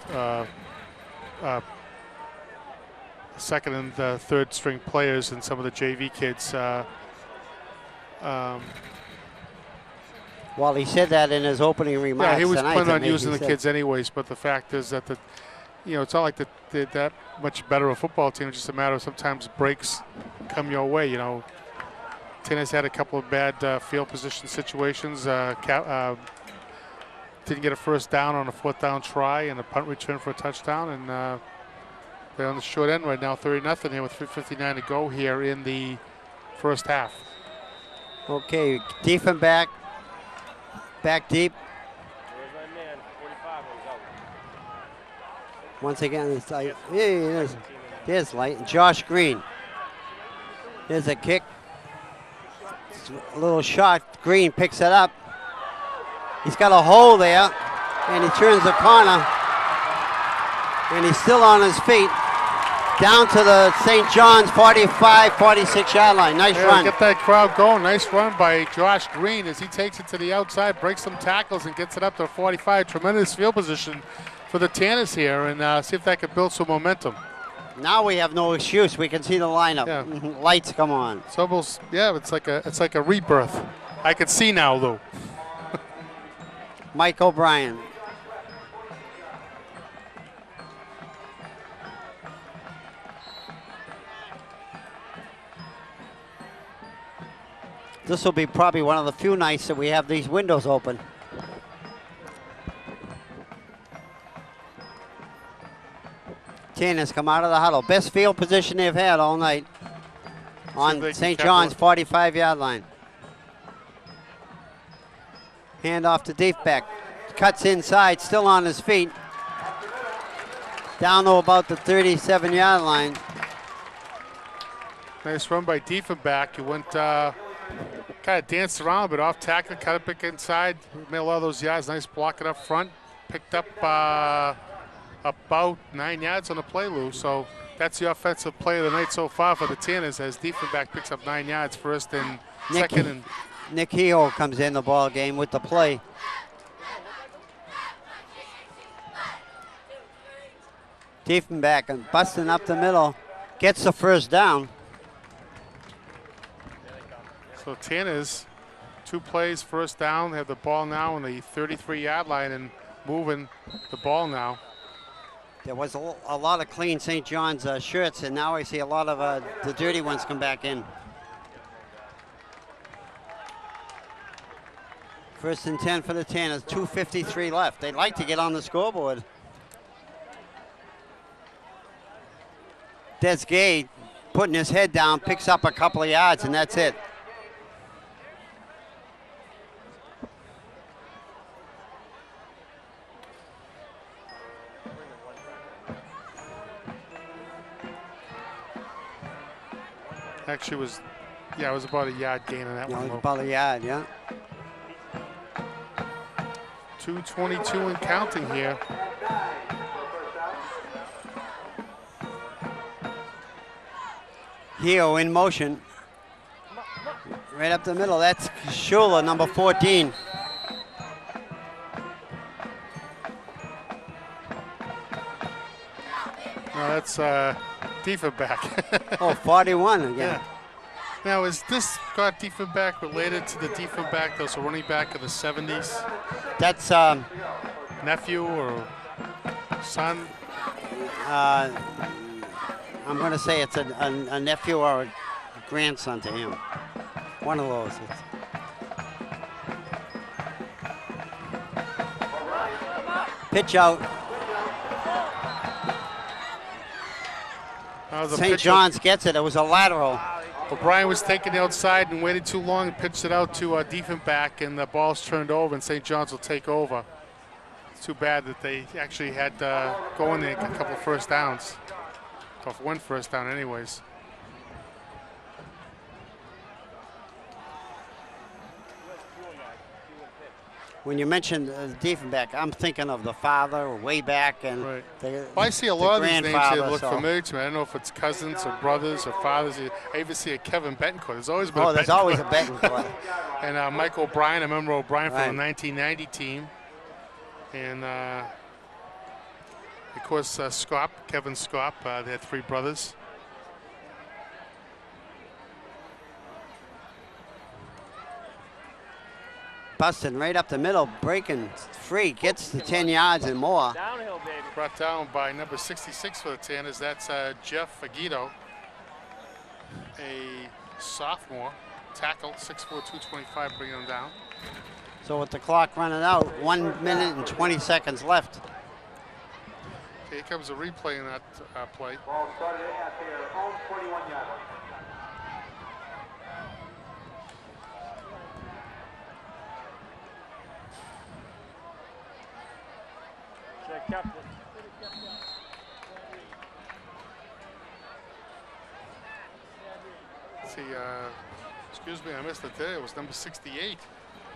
second and third string players and some of the JV kids. Well, he said that in his opening remarks. Yeah, he was tonight, planning on that using the kids anyways, but the fact is that it's not like they're that much better a football team. It's just a matter of sometimes breaks come your way. Tana's had a couple of bad field position situations. Didn't get a first down on a 4th down try and a punt return for a touchdown, and they're on the short end right now, 30-0 here with 3:59 to go here in the first half. Okay, defense back deep. Once again, it's like, there's Light. Josh Green. There's a kick. It's a little shot. Green picks it up. He's got a hole there, and he turns the corner, and he's still on his feet. Down to the St. John's 45, 46-yard line. Nice run. Get that crowd going. Nice run by Josh Green as he takes it to the outside, breaks some tackles, and gets it up to 45. Tremendous field position for the Tanners here, and see if that could build some momentum. Now we have no excuse. We can see the lineup. Yeah. Lights come on. It's almost, it's like a rebirth. I can see now, Lou. Mike O'Brien. This will be probably one of the few nights that we have these windows open. Tanners come out of the huddle. Best field position they've had all night on St. John's 45-yard line. Hand off to Deefbeck. Cuts inside, still on his feet. Down to about the 37-yard line. Nice run by Diefenbach. He went, kind of danced around a bit off tackle, cut it back inside, made a lot of those yards. Nice blocking up front. Picked up about 9 yards on the play, Lou. So that's the offensive play of the night so far for the Tanners as Diefenbach picks up 9 yards first and second. And Nick Heo comes in the ball game with the play. Diefenbach and busting up the middle, gets the first down. so Tanners, 2 plays, first down. They have the ball now on the 33-yard line and moving the ball now. There was a lot of clean St. John's shirts, and now I see a lot of the dirty ones come back in. First and 10 for the Tanners, 2:53 left. They'd like to get on the scoreboard. Des Gay putting his head down, picks up a couple of yards, and that's it. Actually it was about a yard gain on that Yeah, one. Lou. about a yard, yeah. 2:22 and counting here. Heo in motion. Right up the middle, that's Schuler, number 14. No, that's Diefenbach. Oh, 41 again. Yeah. Now, is this Scott Diefenbach related to the Diefenbach that was a running back of the 70s? That's Nephew or son? I'm going to say it's a nephew or a grandson to him. One of those. Pitch out. St. John's gets it. It was a lateral. O'Brien was taken outside and waited too long and pitched it out to Diefenbach, and the ball's turned over, and St. John's will take over. It's too bad that they actually had go in there and get a couple of first downs. Or one first down anyways. When you mentioned Diefenbach, I'm thinking of the father way back, and right. the, well, I see a lot of these names that look so. familiar to me. I don't know if it's cousins or brothers or fathers. I even see a Kevin Betancourt. There's always been there's always a Betancourt. And Mike O'Brien. I remember O'Brien right. from the 1990 team. And of course Kevin Scott. They had three brothers. Busting right up the middle, breaking free, gets the 10 yards and more. Downhill, baby. Brought down by number 66 for the Tanners. That's Jeff Agito, a sophomore. Tackle, 6'4", 225, bringing him down. So with the clock running out, 1 minute and 20 seconds left. Okay, here comes a replay in that play. Ball started at their own 41-yard line. Kept it. See, excuse me, I missed it there. It was number 68.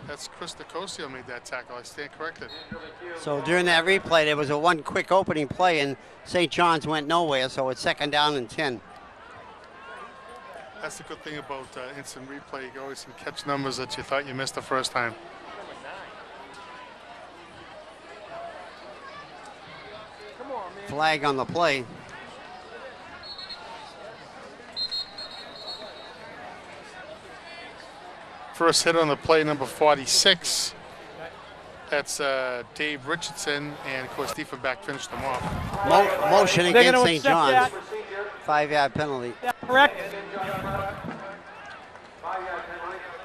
That's Chris DeCosio made that tackle. I stand corrected. So during that replay, there was a one quick opening play, and St. John's went nowhere, so it's 2nd down and 10. That's the good thing about instant replay. You always can catch numbers that you thought you missed the first time. Flag on the play. First hit on the play, number 46. That's Dave Richardson, and of course Diefenbach finished them off. Motion against St. John's. That. 5-yard penalty. Yeah, correct.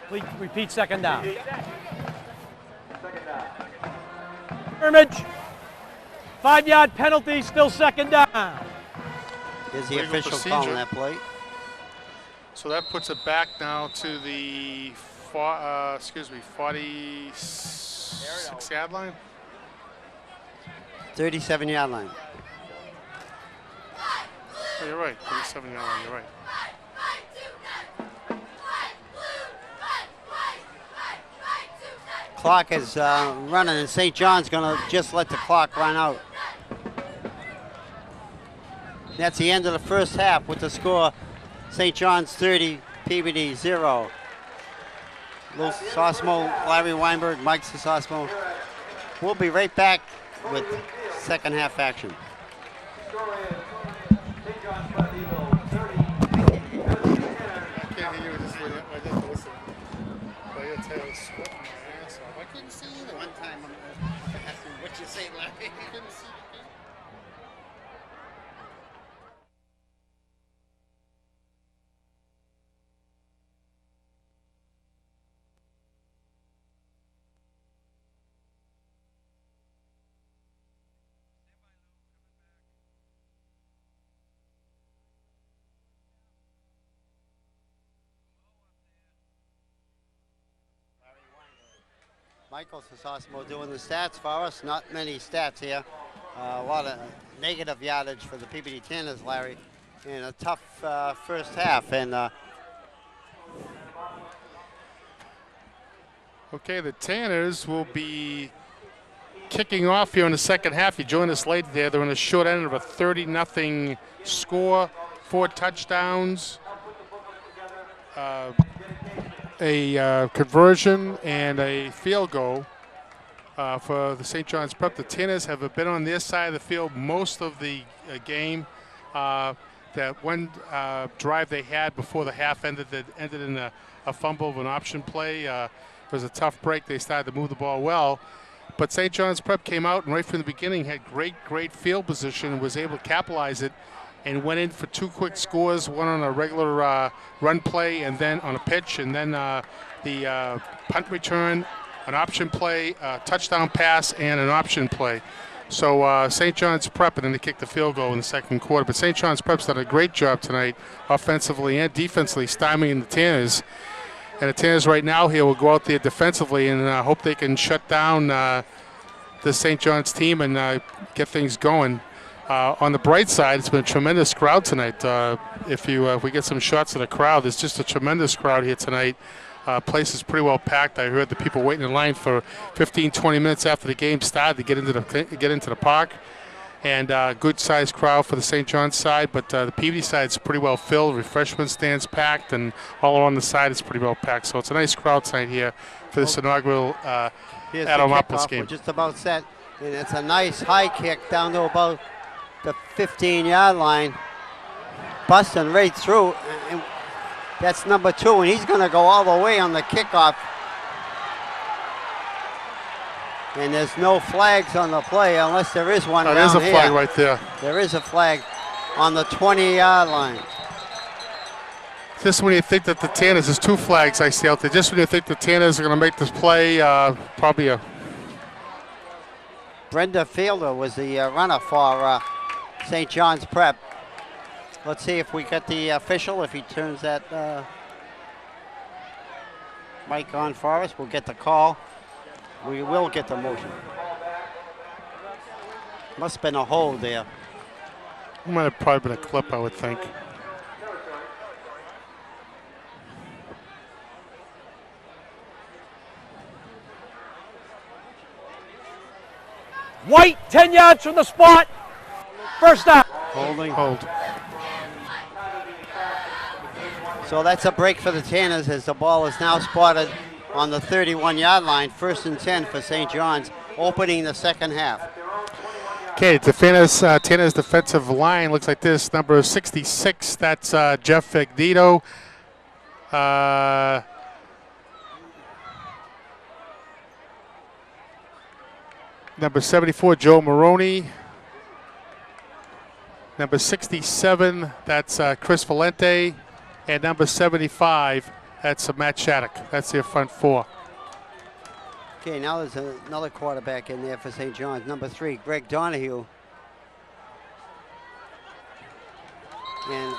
Please repeat 2nd down. Scrimmage. 5-yard penalty, still 2nd down. Is the Legal official procedure. calling that play? So that puts it back now to the 46-yard line. 37-yard line. Oh, you're right, 37-yard line. You're right. Clock is running, and St. John's going to just let the clock run out. That's the end of the first half with the score: St. John's 30, Peabody 0. Lou Sosmo, Larry Weinberg, Mike Sosmo. We'll be right back with second half action. I can't hear you. I just have to listen. But I gotta tell you, I was sweating my ass off. I couldn't see either. One time I'm asking what you say, Larry. I couldn't see. Michael Sosmo doing the stats for us. Not many stats here. A lot of negative yardage for the Peabody Tanners, Larry, and a tough first half. And Okay, the Tanners will be kicking off here in the second half. You joined us late there. They're in the short end of a 30-0 score, 4 touchdowns, a conversion, and a field goal for the St. John's Prep. The Tanners have been on their side of the field most of the game. That one drive they had before the half ended that ended in a fumble of an option play. It was a tough break. They started to move the ball well. But St. John's Prep came out and right from the beginning had great field position and was able to capitalize it and went in for 2 quick scores, one on a regular run play and then on a pitch, and then the punt return, an option play, a touchdown pass, and an option play. So St. John's Prep, and then they kicked the field goal in the second quarter. But St. John's Prep's done a great job tonight, offensively and defensively, stymieing the Tanners. And the Tanners right now here will go out there defensively and hope they can shut down the St. John's team and get things going. On the bright side, it's been a tremendous crowd tonight. If we get some shots of the crowd, there's just a tremendous crowd here tonight. Place is pretty well packed. I heard the people waiting in line for 15, 20 minutes after the game started to get into the park. And good-sized crowd for the St. John's side, but the Peabody side is pretty well filled. Refreshment stands packed, and all along the side it's pretty well packed. So it's a nice crowd tonight here for this inaugural Adamapolis game. We're just about set, and it's a nice high kick down to about the 15-yard line, busting right through. And that's number 2, and he's going to go all the way on the kickoff. And there's no flags on the play unless there is one down here. There's a flag right there. There is a flag on the 20-yard line. Just when you think that the Tanners, there's 2 flags I see out there. Just when you think the Tanners are going to make this play, probably a... Brenda Fielder was the runner for St. John's Prep. Let's see if we get the official. If he turns that mic on for us, we'll get the call. We will get the motion. Must have been a hold there. It might have probably been a clip, I would think. White, 10 yards from the spot. First down. Holding. Hold. So that's a break for the Tanners as the ball is now spotted on the 31-yard line. 1st and 10 for St. John's, opening the second half. Okay, Tanners defensive line looks like this. Number 66, that's Jeff Fagnito. Number 74, Joe Maroney. Number 67, that's Chris Valente. And number 75, that's Matt Shattuck. That's their front 4. Okay, now there's another quarterback in there for St. John's. Number 3, Greg Donahue. And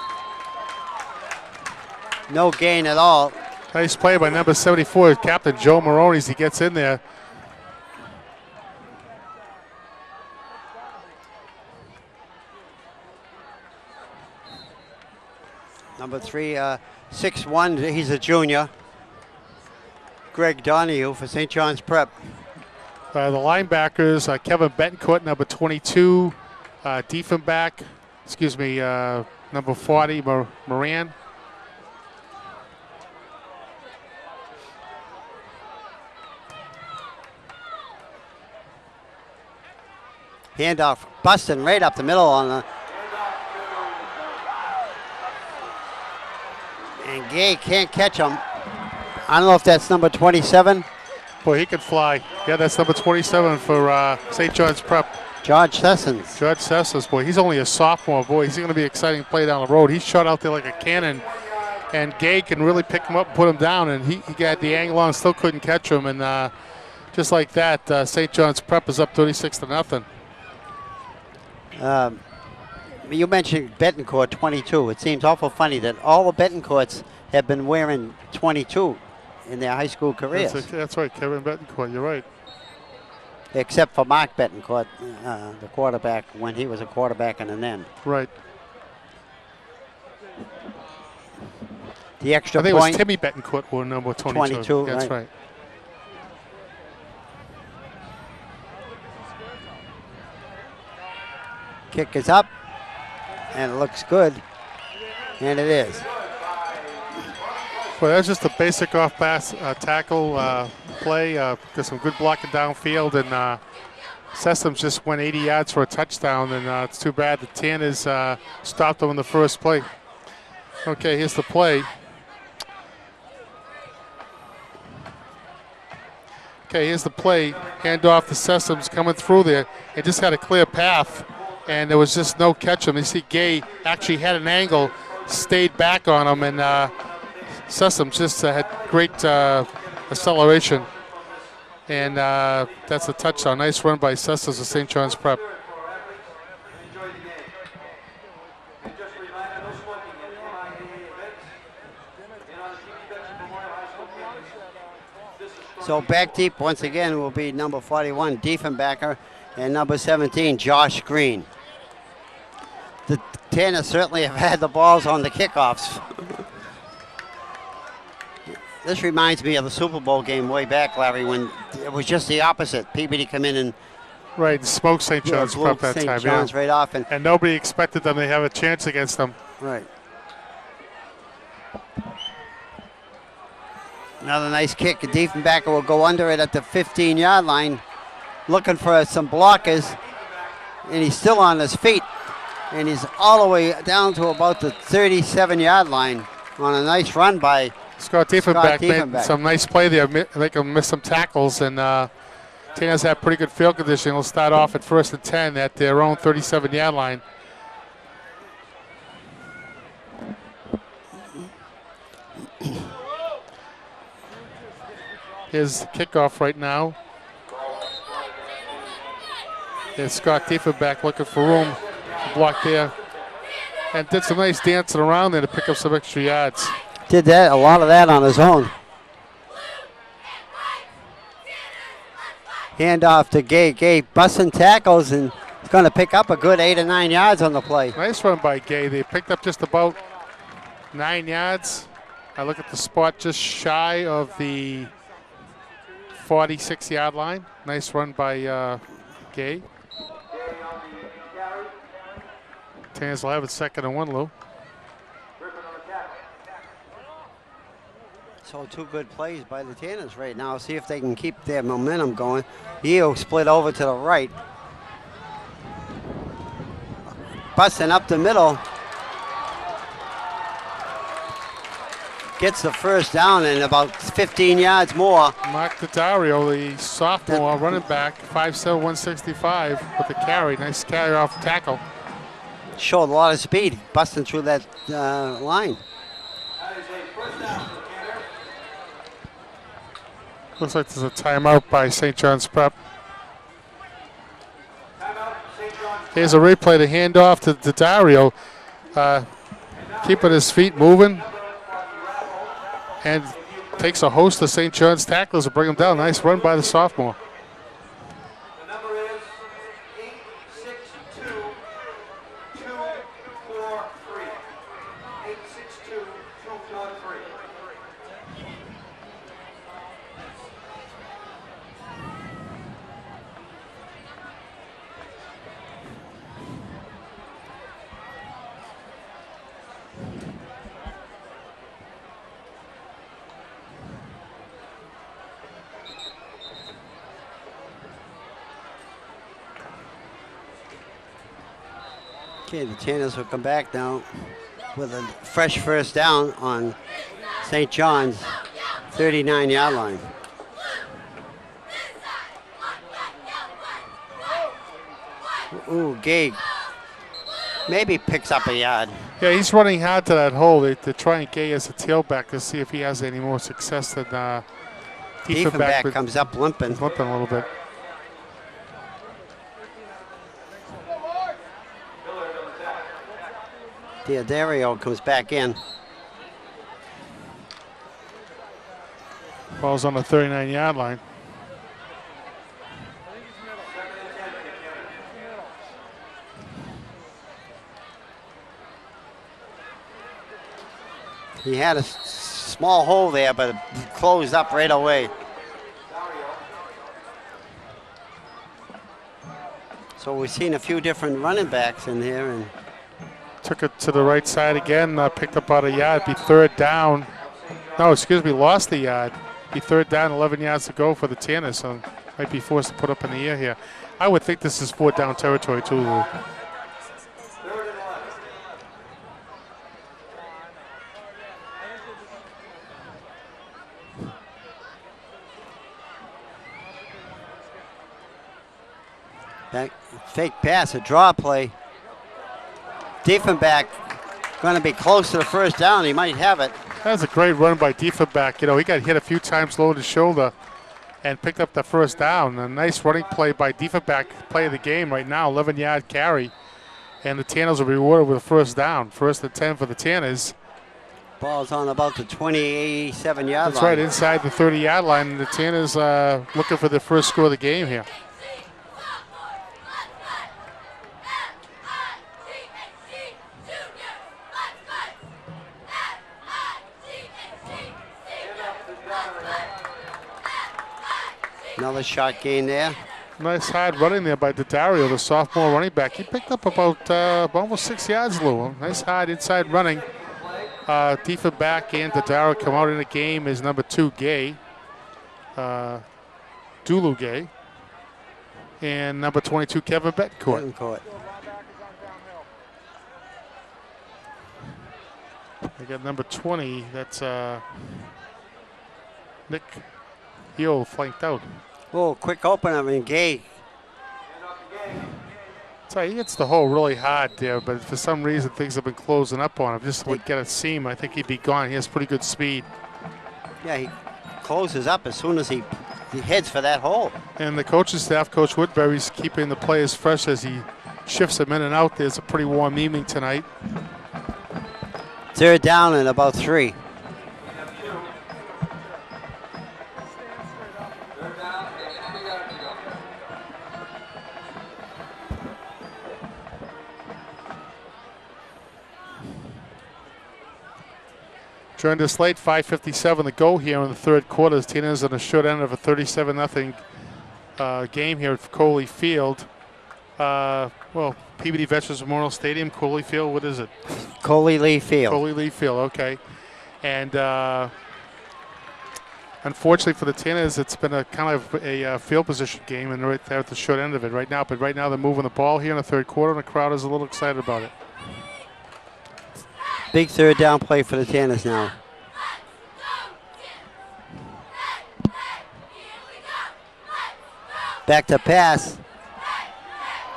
no gain at all. Nice play by number 74, Captain Joe Maroney, as he gets in there. Number 3, 6'1", he's a junior. Greg Donahue for St. John's Prep. The linebackers, Kevin Betancourt, number 22. Diefenbach, number 40, Moran. Handoff, busting right up the middle on the... And Gay can't catch him. I don't know if that's number 27. Boy, he can fly. Yeah, that's number 27 for St. John's Prep. George Sessions. George Sessions, boy, he's only a sophomore. Boy, he's going to be an exciting play down the road. He's shot out there like a cannon, and Gay can really pick him up and put him down, and he got the angle on, still couldn't catch him, and just like that, St. John's Prep is up 36-0. You mentioned Betancourt, 22. It seems awful funny that all the Betancourts have been wearing 22 in their high school careers. That's right, Kevin Betancourt, you're right. Except for Mark Betancourt, the quarterback, when he was a quarterback and an end. Right. The extra I think point. it was Timmy Betancourt who number 22. 22, that's right. right. Kick is up, and it looks good, and it is. Well, that's just a basic off-pass tackle play. Got some good blocking downfield, and Sessoms just went 80 yards for a touchdown, and it's too bad the Tanners stopped them in the first play. Okay, here's the play. Okay, here's the play. Hand off to Sessoms coming through there. It just had a clear path, and there was just no catch him. You see Gay actually had an angle, stayed back on him, and Sessoms just had great acceleration. And that's a touchdown. Nice run by Sessoms of St. John's Prep. So back deep once again will be number 41, Diefenbacher, and number 17, Josh Green. The Tanners certainly have had the balls on the kickoffs. This reminds me of the Super Bowl game way back, Larry, when it was just the opposite. Peabody come in and right, smoked St. John's Prep that time. St. John's right off. And nobody expected them to have a chance against them. Right. Another nice kick. Diefenbacher will go under it at the 15-yard line, looking for some blockers, and he's still on his feet, and he's all the way down to about the 37-yard line on a nice run by Scott Diefenbacher. Made some nice play there, make him miss some tackles, and Tanners have pretty good field condition. We'll start off at 1st and 10 at their own 37-yard line. Here's the kickoff right now. There's Scott Diefenbacher looking for room, blocked there, and did some nice dancing around there to pick up some extra yards. Did that, a lot of that on his own. Hand off to Gay. Gay busting tackles and he's going to pick up a good 8 or 9 yards on the play. Nice run by Gay. They picked up just about 9 yards. I look at the spot just shy of the 46-yard line. Nice run by Gay. Tanners will have it 2nd and 1, Lou. So 2 good plays by the Tanners right now. See if they can keep their momentum going. He'll split over to the right. Busting up the middle. Gets the first down and about 15 yards more. Mark Daddario, the sophomore running back, 5'7", 165 with the carry. Nice carry off tackle. Showed a lot of speed, busting through that line. Looks like there's a timeout by St. John's Prep. Here's a replay to hand off to Daddario. Keeping his feet moving. And takes a host of St. John's tacklers to bring him down. Nice run by the sophomore. The number is 862-243. 862-243. Okay, the Tanners will come back now with a fresh first down on St. John's 39-yard line. Ooh, Gay maybe picks up a yard. Yeah, he's running hard to that hole. They're trying Gay as a tailback to see if he has any more success than Diefenbacher comes up limping. Limping a little bit. Daddario comes back in. Ball's on the 39-yard line. He had a small hole there, but it closed up right away. So we've seen a few different running backs in here, and Took it to the right side again, picked up about a yard, be 3rd down. No, excuse me, lost the yard. Be 3rd down, 11 yards to go for the Tanners, so might be forced to put up in the air here. I would think this is 4th down territory too, Lou. Third and 11. That fake pass, a draw play. Diefenbach going to be close to the first down. He might have it. That was a great run by Diefenbach. You know, he got hit a few times low to the shoulder and picked up the first down. A nice running play by Diefenbach, play of the game right now, 11-yard carry. And the Tanners will be rewarded with a first down. 1st and 10 for the Tanners. Ball's on about the 27-yard line. That's right, inside the 30-yard line. And the Tanners looking for their first score of the game here. Another shot gain there. Nice hard running there by Daddario, the sophomore running back. He picked up about almost 6 yards, Lou. Nice hard inside running. Diefenbach and Daddario come out in the game as number 2, Gay. Dulu Gay. And number 22, Kevin Betancourt. They got number 20, that's Nick Hill flanked out. Oh, quick open up and Gay. So he hits the hole really hard there, but for some reason things have been closing up on him. Just would get a seam, I think he'd be gone. He has pretty good speed. Yeah, he closes up as soon as he heads for that hole. And the coaching staff, Coach Woodbury's keeping the players fresh as he shifts them in and out. There's a pretty warm evening tonight. 3rd down and about 3. During this late 5:57 to go here in the 3rd quarter. Tanners on the short end of a 37-0 game here at Coley Field. Well, Peabody Veterans Memorial Stadium, Coley Field, what is it? Coley Lee Field. Coley Lee Field, okay. And unfortunately for the Tanners, it's been a kind of a field position game, and right there at the short end of it right now. But right now they're moving the ball here in the 3rd quarter, and the crowd is a little excited about it. Big 3rd down play for the Tanners now. Back to pass.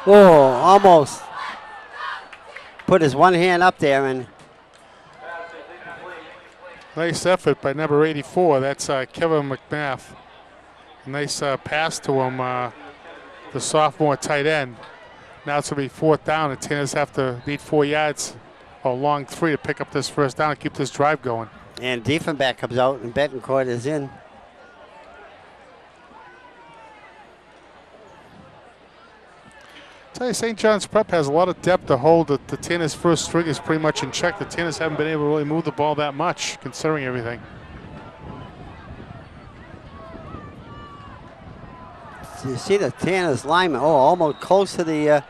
Oh, almost put his one hand up there and nice effort by number 84. That's Kevin McMath. Nice pass to him, the sophomore tight end. Now it's going to be 4th down. The Tanners have to need 4 yards, or long 3 to pick up this first down and keep this drive going. And Diefenbach comes out and Betancourt is in. Tell you, St. John's Prep has a lot of depth to hold. The Tanners' first string is pretty much in check. The Tanners haven't been able to really move the ball that much, considering everything. So you see the Tanners lineman, almost close to the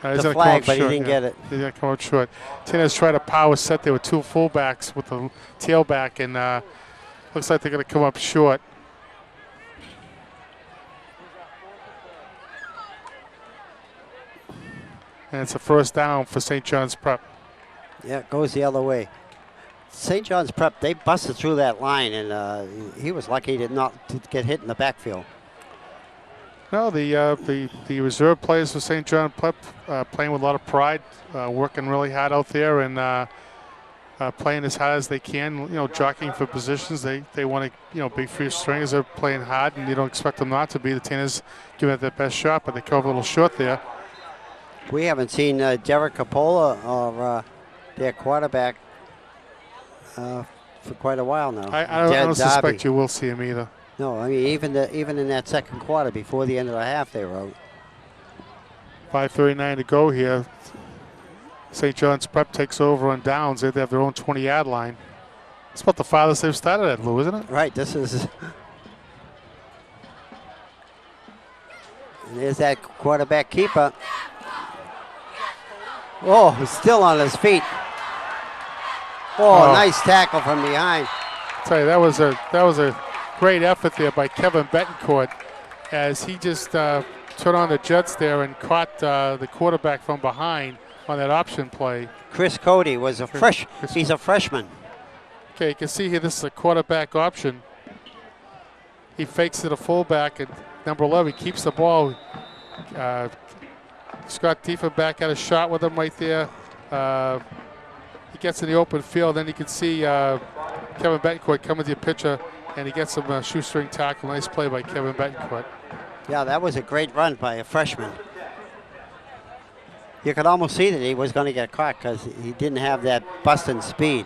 flag, but he didn't get it. He didn't come out short. Tanners tried a power set there with 2 fullbacks with the tailback, and looks like they're going to come up short. And it's a first down for St. John's Prep. Yeah, it goes the other way. St. John's Prep, they busted through that line, and he was lucky to not get hit in the backfield. No, the reserve players for St. John Prep playing with a lot of pride, working really hard out there, and playing as hard as they can. You know, jockeying for positions. They want to, big free stringers are playing hard, and you don't expect them not to be. The Tanners giving it their best shot, but they come up a little short there. We haven't seen Derek Capola or their quarterback for quite a while now. I don't suspect you will see him either. No, I mean even in that 2nd quarter before the end of the half they were out. 5:39 to go here. St. John's Prep takes over on downs. They have their own 20-yard line. It's about the farthest they've started at, Lou, isn't it? Right. This is. And there's that quarterback keeper. Oh, he's still on his feet. Oh, nice tackle from behind. I'll tell you, that was a great effort there by Kevin Betancourt, as he just turn on the jets there and caught the quarterback from behind on that option play. Chris Cody was he's a freshman. Okay, you can see here this is a quarterback option. He fakes it a fullback, and number 11 keeps the ball. Scott Diefenbach had a shot with him right there. He gets in the open field, then you can see Kevin Betancourt coming to the pitcher, and he gets some shoestring tackle. Nice play by Kevin Betancourt. Yeah, that was a great run by a freshman. You could almost see that he was going to get caught because he didn't have that busting speed.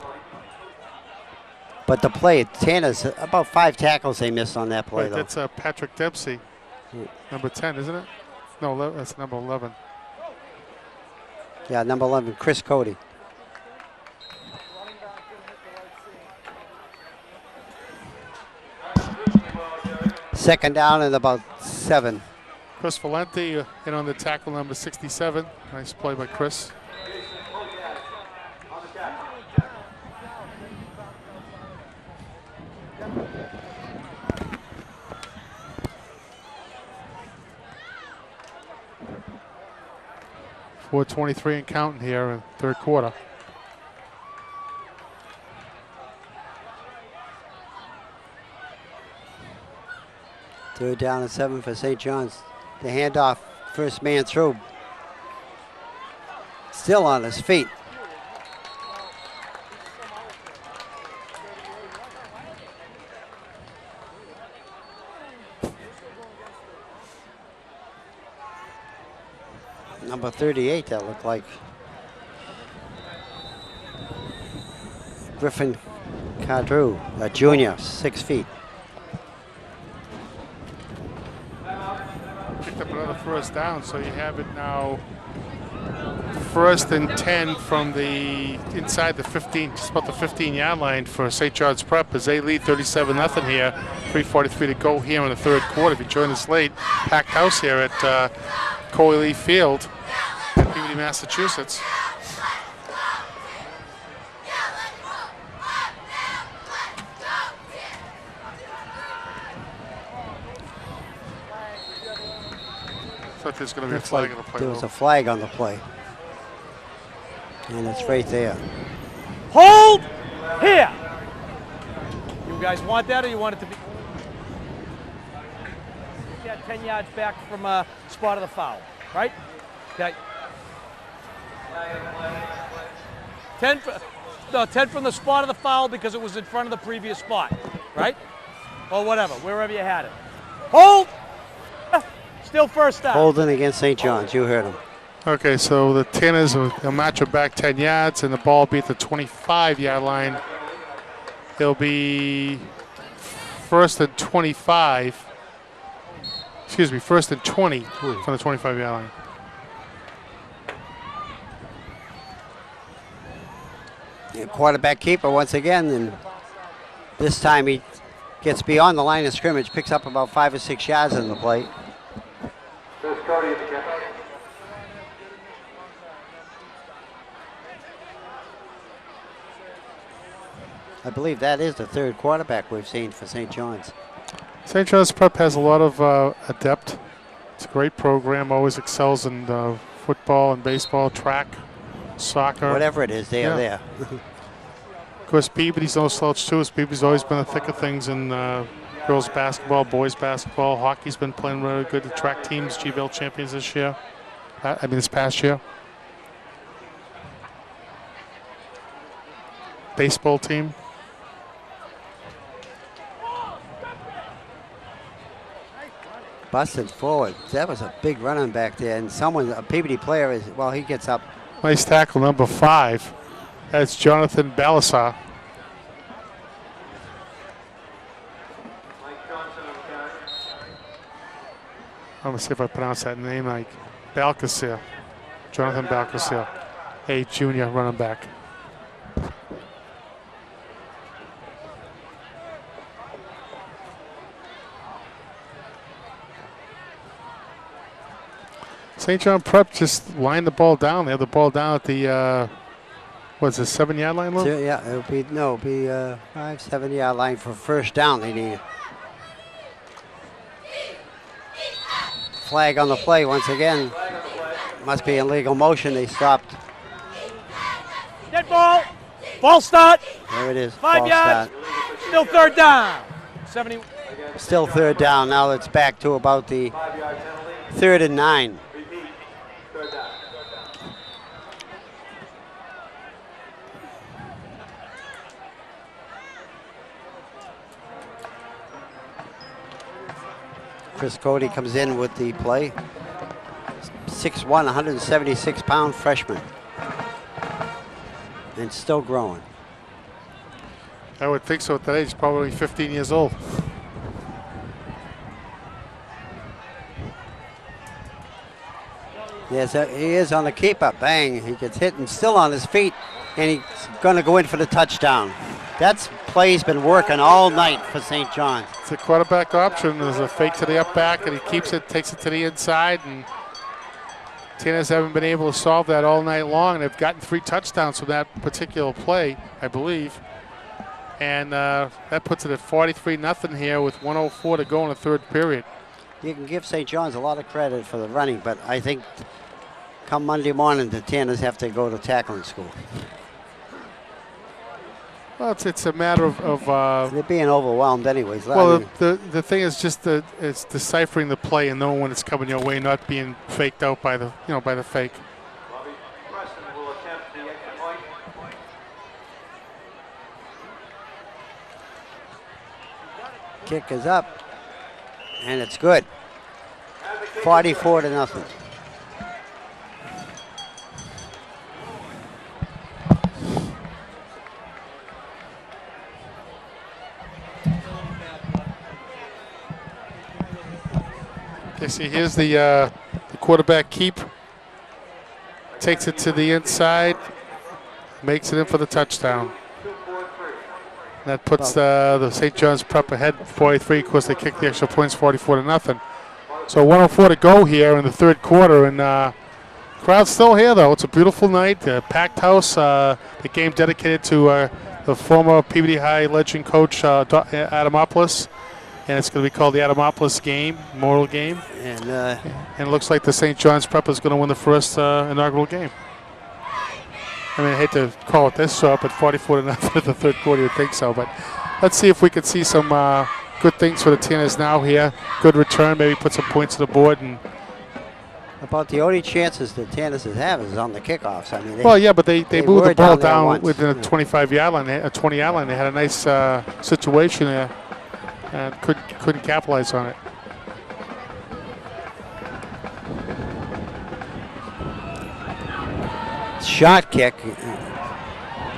But the play, Tanner's about 5 tackles they missed on that play, Wait, though. that's Patrick Dempsey, number 10, isn't it? No, that's number 11. Yeah, number 11, Chris Cody. Second down and about 7. Chris Valenti in on the tackle, number 67. Nice play by Chris. .423 and counting here in third quarter. Third down and 7 for St. John's. The handoff, first man through. Still on his feet. Number 38, that looked like. Griffin Cadrew, a junior, 6 feet. Picked up another first down, so you have it now 1st and 10 from the inside the 15, just about the 15-yard line for St. John's Prep as they lead 37-0 here. 3:43 to go here in the third quarter. If you join us late, packed house here at Coley Field, Peabody, Massachusetts. Thought there's going to be a flag on the play. There was a flag on the play. And it's right there. Hold here. You guys want that, or you want it to be? Yeah, 10 yards back from spot of the foul, right? Okay. 10 from the spot of the foul because it was in front of the previous spot, right? Or whatever, wherever you had it. Hold. Still first down. Holding against St. John's. You heard him. Okay, so the Tanners will match it back 10 yards, and the ball will be at the 25-yard line. It'll be 1st and 25. Excuse me, 1st and 20 from the 25-yard line. Yeah, quarterback keeper once again, and this time he gets beyond the line of scrimmage, picks up about 5 or 6 yards on the play. There's Cody at the kick. I believe that is the third quarterback we've seen for St. John's. St. John's Prep has a lot of adept. It's a great program, always excels in football and baseball, track, soccer. Whatever it is, they are there. Of course, Peabody's no slouch too. Peabody's always been the thick of things in girls basketball, boys basketball. Hockey's been playing really good. The track teams, GVL champions this year. This past year. Baseball team. Busted forward. That was a big running back there, and a Peabody player he gets up. Nice tackle, number 5. That's Jonathan Balasar. I'm going to see if I pronounce that name like Balcasir. Jonathan Balcasir, a junior running back. St. John Prep just lined the ball down. They had the ball down at the, what's it, 7-yard line, Lou? Yeah, it'll be 5, 7-yard line for first down they need. Flag on the play once again. Must be illegal motion. They stopped. Dead ball. Ball start. There it is. 5 False yards. start. Still third down. 70. Still third down. Now it's back to about the 3rd and 9. Repeat. Third down. Chris Cody comes in with the play. 6'1", 176-pound freshman. And still growing. I would think so. Today he's probably 15 years old. Yes, he is on the keeper. Bang, he gets hit and still on his feet, and he's going to go in for the touchdown. That's play's been working all night for St. John's. It's a quarterback option. There's a fake to the up back, and he keeps it, takes it to the inside, and Tanners haven't been able to solve that all night long. They've gotten 3 touchdowns from that particular play, I believe. And that puts it at 43-0 here with 1:04 to go in the third period. You can give St. John's a lot of credit for the running, but I think come Monday morning, the Tanners have to go to tackling school. Well, it's a matter of They're being overwhelmed anyways. well, the thing is just it's deciphering the play and knowing when it's coming your way, not being faked out by the by the fake. Bobby Preston will attempt the extra point. Kick is up, and it's good. 44-0. Okay, see, here's the quarterback keep. Takes it to the inside, makes it in for the touchdown. That puts the St. John's Prep ahead 43. Of course, they kicked the extra points 44-0. So 1:04 to go here in the third quarter, and crowd's still here though. It's a beautiful night, packed house. The game dedicated to the former Peabody High legend coach Adamopoulos, and it's going to be called the Adamopoulos game, Memorial Game. And And it looks like the St. John's Prep is going to win the first inaugural game. I mean, I hate to call it this short, but 44-0 in the third quarter, you would think so. But let's see if we can see some good things for the Tanners now here. Good return, maybe put some points on the board. And about the only chances the Tanners have is on the kickoffs. I mean, well, yeah, but they moved were the ball down there down once. within a 25-yard line, a 20-yard line. They had a nice situation there, and couldn't capitalize on it. shot kick.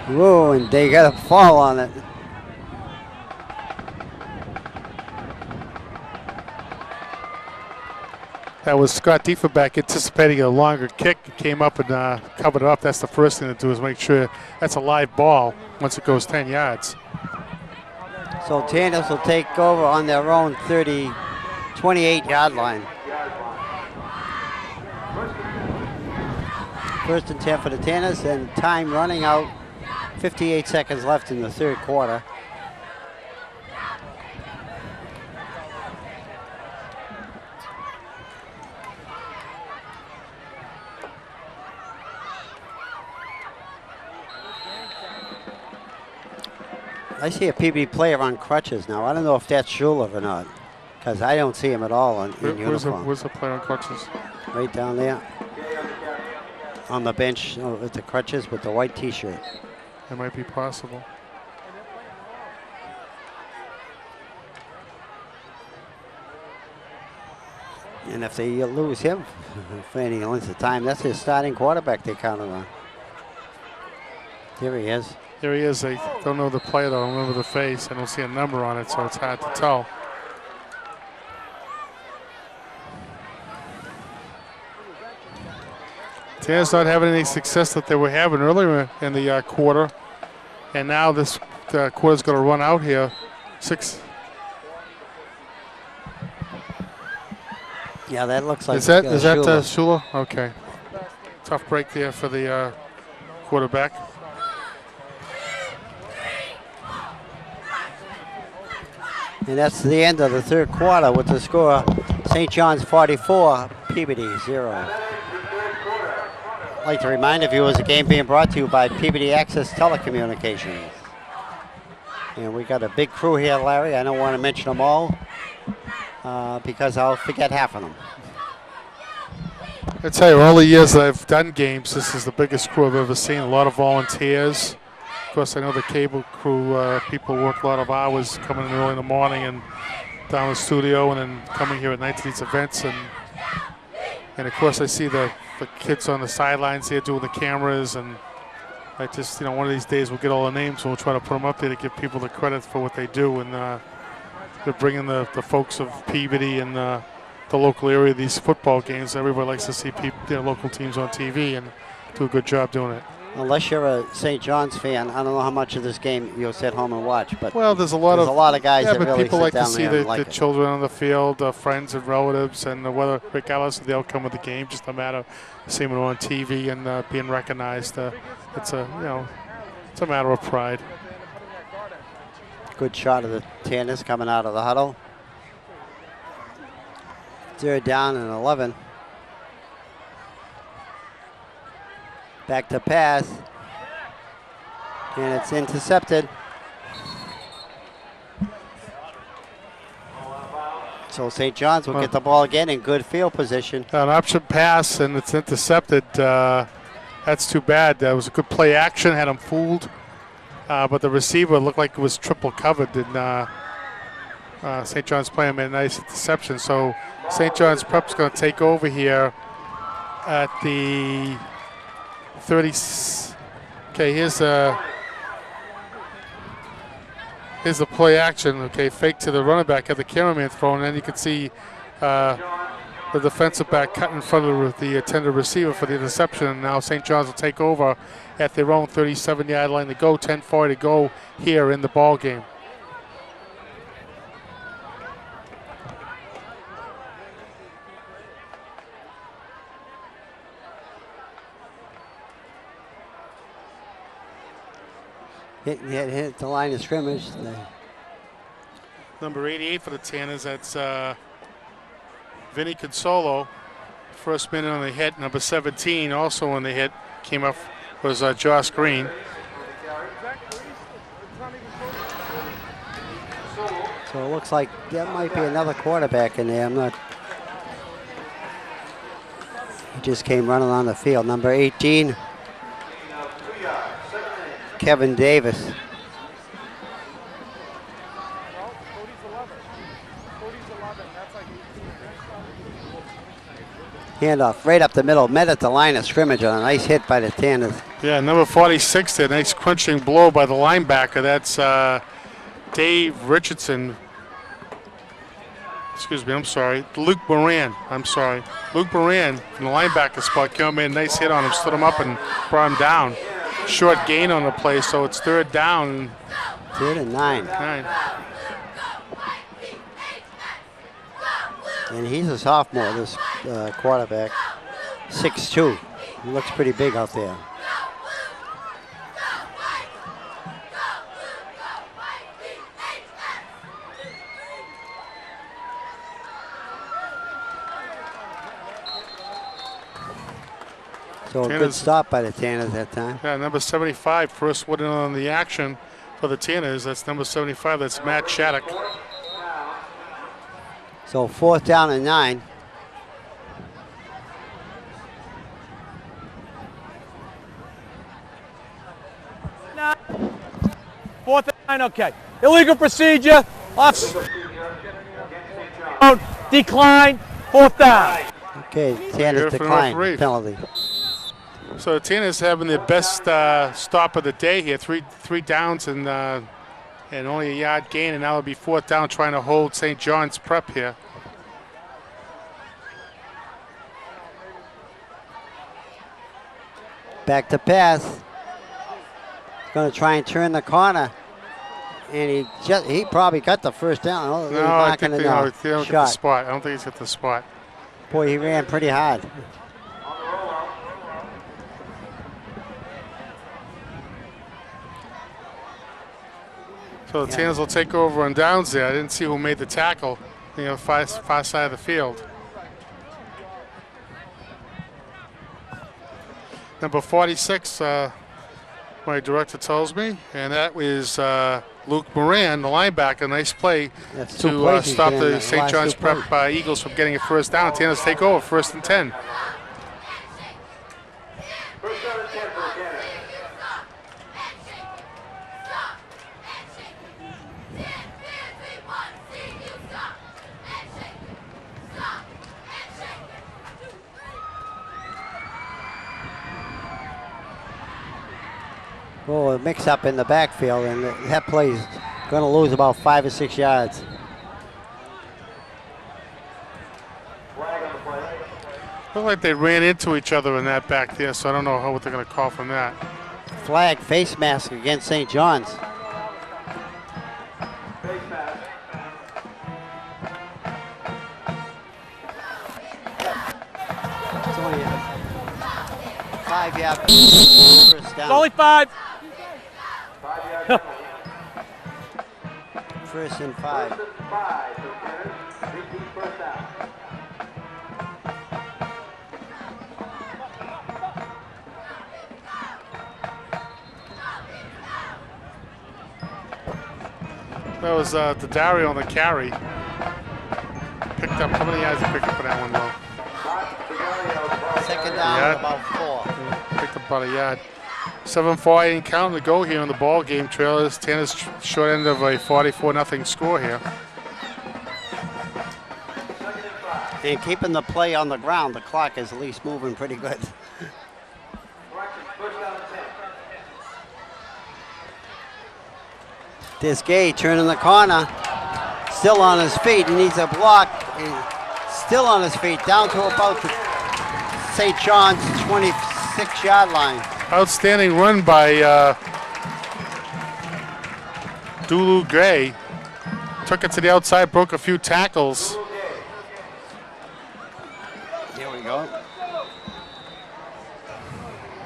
Whoa, and they got a fall on it. That was Scott Diefenbach anticipating a longer kick. He came up and covered it up. That's the first thing to do, is make sure that's a live ball once it goes 10 yards. So Tanners will take over on their own 28-yard line. First and 10 for the Tanners, and time running out. 58 seconds left in the third quarter. I see a PB player on crutches now. I don't know if that's Schuler or not, because I don't see him at all in uniform. Where's the player on crutches? Right down there. On the bench with the crutches with the white T-shirt. That might be possible. And if they lose him for any length of time, that's his starting quarterback they counted on. There he is. There he is. I don't know the player, though. I don't remember the face. I don't see a number on it, so it's hard to tell. Tanners not having any success that they were having earlier in the quarter. And now this quarter's going to run out here. 6. Yeah, that looks like Is that Schuler. Schuler? Okay. Tough break there for the quarterback. And that's the end of the third quarter with the score. St. John's 44, Peabody 0. I'd like to remind the viewers the game being brought to you by Peabody Access Telecommunications. And we got a big crew here, Larry. I don't want to mention them all because I'll forget half of them. I tell you, all the years that I've done games, this is the biggest crew I've ever seen. A lot of volunteers. Of course, I know the cable crew people work a lot of hours coming in early in the morning and down the studio and then coming here at night to these events. And of course, I see the kids on the sidelines here doing the cameras. And I just, one of these days we'll get all the names and we'll try to put them up there to give people the credit for what they do. And they're bringing the folks of Peabody and the local area, these football games. Everybody likes to see their local teams on TV and do a good job doing it. Unless you're a St. John's fan, I don't know how much of this game you'll sit home and watch. But well, there's a lot of guys that but really people sit like to down see there and like the it. children on the field, friends and relatives, and whether regardless of the outcome of the game, just a matter of seeing it on TV and being recognized. It's a matter of pride. Good shot of the Tanners coming out of the huddle. 3rd down and 11. Back to pass. And it's intercepted. So St. John's will get the ball again in good field position. An option pass, and it's intercepted. That's too bad. That was a good play action, had him fooled. But the receiver looked like it was triple covered, and St. John's player made a nice interception. So St. John's Prep's going to take over here at the 30. Okay, here's the play action. Okay, fake to the running back, have the cameraman thrown, and then you can see the defensive back cut in front of the intended receiver for the interception. And now St. John's will take over at their own 37-yard line to go, 10:40 to go here in the ball game. Hit the line of scrimmage. Number 88 for the Tanners, that's Vinny Consolo. First minute on the hit. Number 17 also on the hit. Came up was Josh Green. So it looks like there might be another quarterback in there. I'm not. He just came running on the field. Number 18. Kevin Davis. Handoff right up the middle, met at the line of scrimmage on a nice hit by the Tanners. Yeah, number 46 there, nice crunching blow by the linebacker. That's Dave Richardson. Excuse me, I'm sorry. Luke Moran, I'm sorry. Luke Moran from the linebacker spot came up, made a nice hit on him, stood him up and brought him down. Short gain on the play, so it's 3rd down. 3rd and 9. And he's a sophomore, this quarterback. 6'2". He looks pretty big out there. So a good stop by the Tanners that time. Yeah, number 75, first one in on the action for the Tanners. That's number 75, that's Matt Shattuck. So 4th down and 9. Fourth and 9, okay. Illegal procedure, off, decline, 4th down. Okay, Tanners decline penalty. So the Tanners having their best stop of the day here. Three downs and only a yard gain, and now it'll be 4th down trying to hold St. John's Prep here. Back to pass. Going to try and turn the corner, and he probably got the 1st down. Oh, no, I think they don't get the spot. I don't think he's got the spot. Boy, he ran pretty hard. So the Tanners will take over on downs there. I didn't see who made the tackle. far side of the field. Number 46, my director tells me, and that was Luke Moran, the linebacker. Nice play to stop the St. John's Prep Eagles from getting a first down. Tanners take over, 1st and 10. First down and 10 for the Canners. Oh, a mix-up in the backfield, and that play's going to lose about 5 or 6 yards. Flag on the play. Looked like they ran into each other in that back there, so I don't know what they're going to call from that. Flag, face mask against St. John's. Face mask. It's only a 5-yard first down. It's only 5. 5-yard penalty. 1st and 5. 5 for the Canners. Repeat first down. That was Dario on the carry. Picked up, how many yards did he pick up on that one, though? Second down, Yeah. about 4. Picked up about a yard. 7:48 and counting to go here in the ball game. Trailers, Tanner's short end of a 44-0 score here. And keeping the play on the ground, the clock is at least moving pretty good. Correction, first down and 10. This Gay turning the corner, still on his feet. He needs a block. He's still on his feet, down to about the St. John's 26-yard line. Outstanding run by Dulu Gray. Took it to the outside, broke a few tackles. Here we go.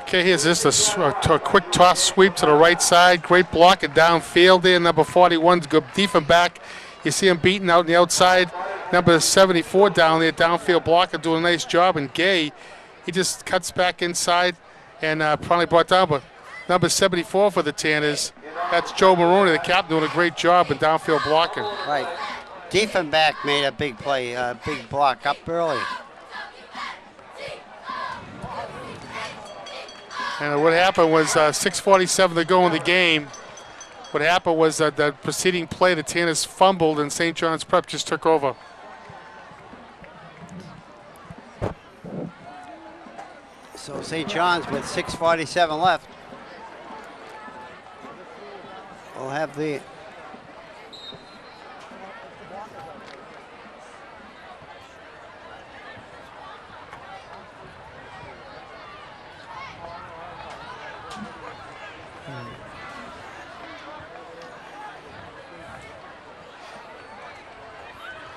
Okay, here's just a quick toss sweep to the right side. Great block and downfield there. Number 41's good defense back. You see him beating out on the outside. Number 74 down there, downfield blocker, doing a nice job. And Gay, he just cuts back inside and probably brought down. But number 74 for the Tanners, that's Joe Maroney, the captain, doing a great job in downfield blocking. Right. Diefenbach made a big play, a big block up early. And what happened was 6:47 to go in the game. What happened was that the preceding play, the Tanners fumbled and St. John's Prep just took over. So St. John's with 6:47 left. We'll have the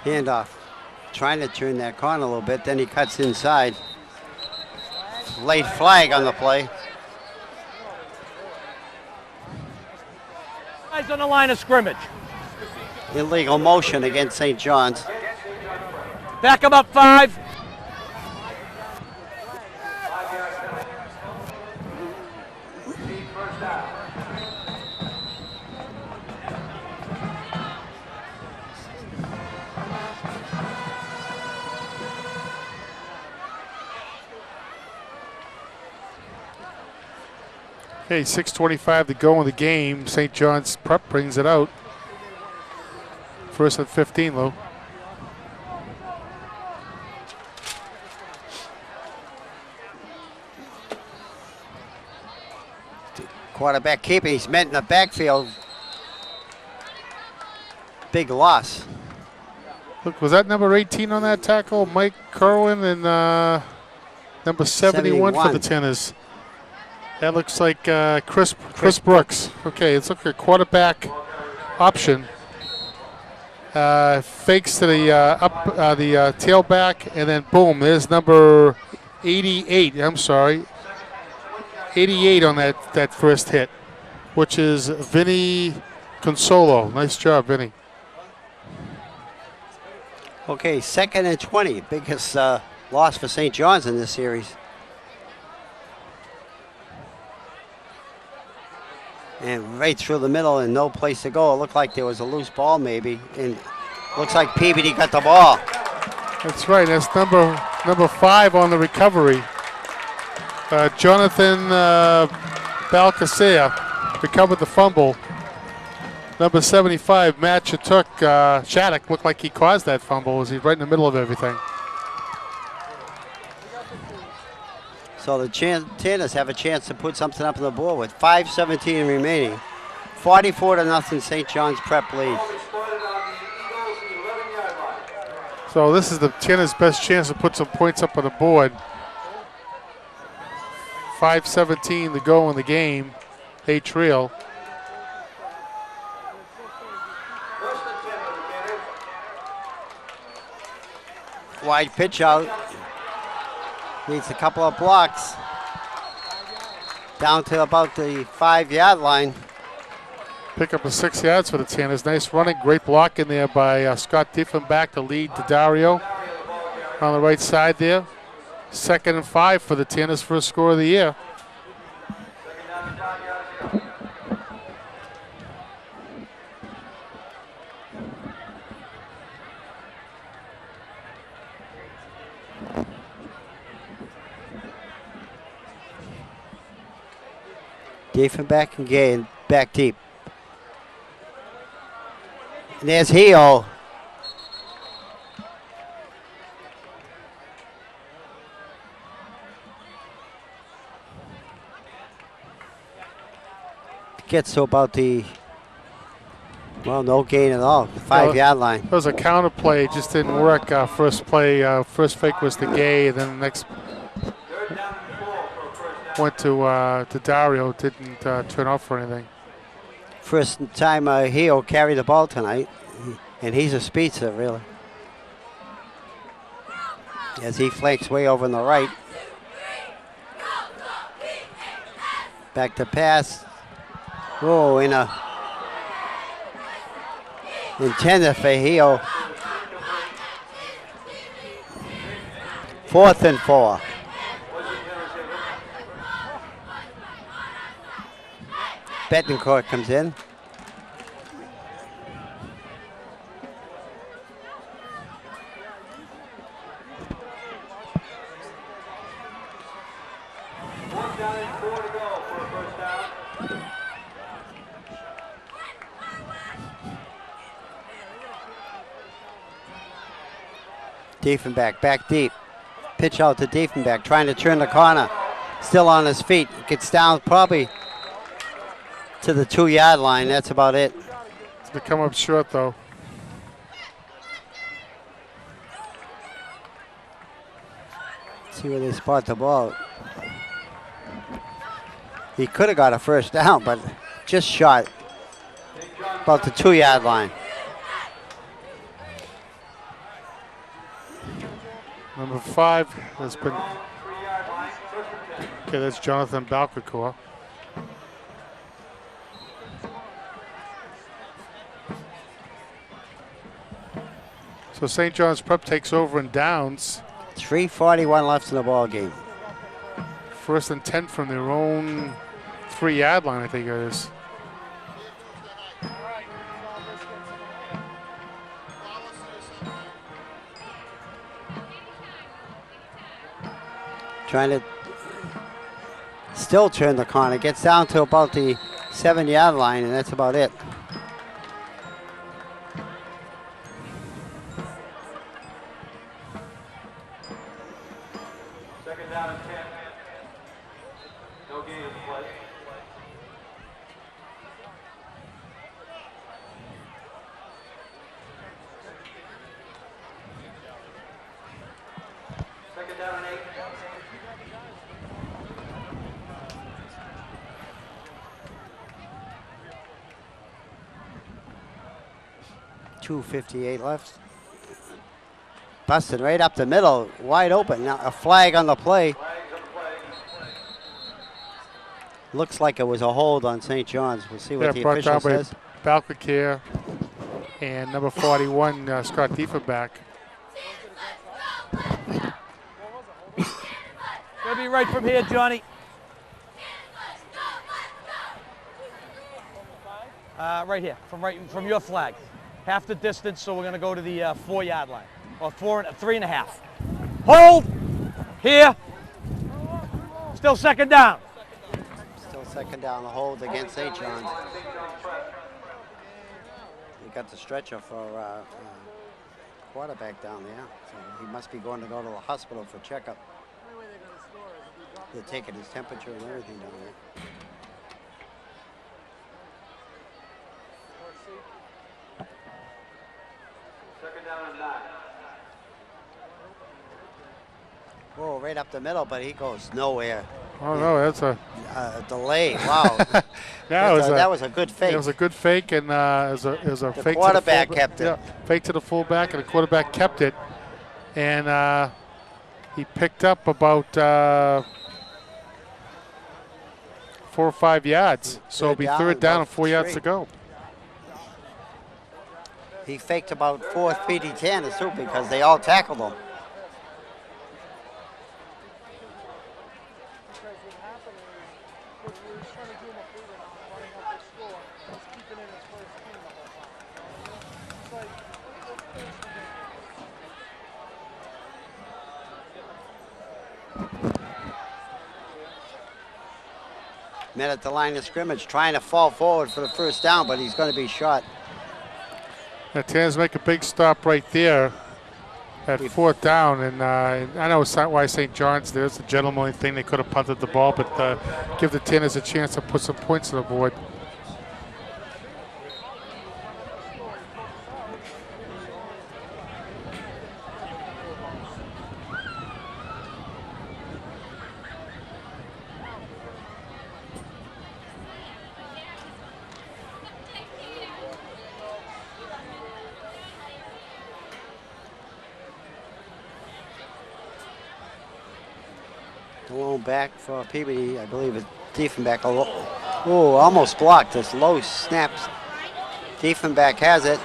handoff. Trying to turn that corner a little bit, then he cuts inside. Late flag on the play. Guys on the line of scrimmage. Illegal motion against St. John's. Back him up 5. Repeat first down. Okay, 6:25 to go in the game. St. John's Prep brings it out. 1st and 15, Lou. Quarterback keeping, he's met in the backfield. Big loss. Look, was that number 18 on that tackle? Mike Kerwin and number 71 for the Tanners. That looks like Chris Brooks. Okay, it's looking like a quarterback option. Fakes to the tailback, and then boom, there's number 88. I'm sorry, 88 on that first hit, which is Vinny Consolo. Nice job, Vinny. Okay, 2nd and 20. Biggest loss for St. John's in this series. And right through the middle and no place to go. It looked like there was a loose ball maybe. And looks like Peabody got the ball. That's right. That's number 5 on the recovery. Jonathan Balcasea recovered the fumble. Number 75, Matt Shattuck looked like he caused that fumble as he's right in the middle of everything. So the Tanners have a chance to put something up on the board with 5:17 remaining. 44-0 St. John's Prep lead. So this is the Tanners' best chance to put some points up on the board. 5:17 to go in the game. They trail. Wide pitch out. Needs a couple of blocks. Down to about the 5-yard line. Pick up a 6 yards for the Tanners. Nice running, great block in there by Scott Diefenbach to lead to Dario on the right side there. 2nd and 5 for the Tanners' first score of the year. Diefenbach and Gay back deep. And there's Heo. Gets to about the, well, no gain at all, 5-yard line. That was a counter play, just didn't work. First fake was to Gay, and then the next went to Dario, didn't turn off for anything. First time Heo carried the ball tonight, and he's a speedster, really. As he flanks way over on the right. Back to pass. Oh, intended for Heo. 4th and 4. Betancourt comes in. Diefenbach back deep. Pitch out to Diefenbach, trying to turn the corner. Still on his feet. Gets down probably to the 2-yard line. That's about it. It's to come up short, though. See where they spot the ball. He could have got a first down, but just shot about the 2-yard line. Number 5 has been. Okay, that's Jonathan Balcasea. So St. John's Prep takes over in downs. 3:41 left in the ball game. 1st and 10 from their own 3-yard line, I think it is. Trying to still turn the corner. Gets down to about the 7-yard line, and that's about it. Second down and 10. No gain in play. Second down and 8. .258 left. Busted right up the middle, wide open. Now a flag on the play. Looks like it was a hold on St. John's. We'll see what the official says. Balcasea and number 41, Scott Diefenbach. right from here, Johnny. Right here, from your flag. Half the distance, so we're going to go to the 4-yard line, or 3.5. Hold here. Still second down. Still second down. The hold against St. John's. He got the stretcher for quarterback down there, so he must be going to go to the hospital for checkup. They're taking his temperature and everything down there. Second down and 9. Whoa, right up the middle, but he goes nowhere. Oh no, that's a delay. Wow. that was a good fake. It was a good fake, and it was a the fake. Quarterback to the kept it. Yeah, fake to the fullback, and the quarterback kept it, and he picked up about 4 or 5 yards. So it'll be third down and 4 yards to go. He faked about 4 Speedy Tanners too because they all tackled him. Men at the line of scrimmage trying to fall forward for the first down, but he's going to be shot. The Tanners make a big stop right there at 4th down, and I know it's not why St. John's there. It's a gentlemanly thing. They could have punted the ball, but give the Tanners a chance to put some points on the board. Lone back for Peabody, I believe it's Diefenbach. Oh, almost blocked. This low snaps. Diefenbach has it.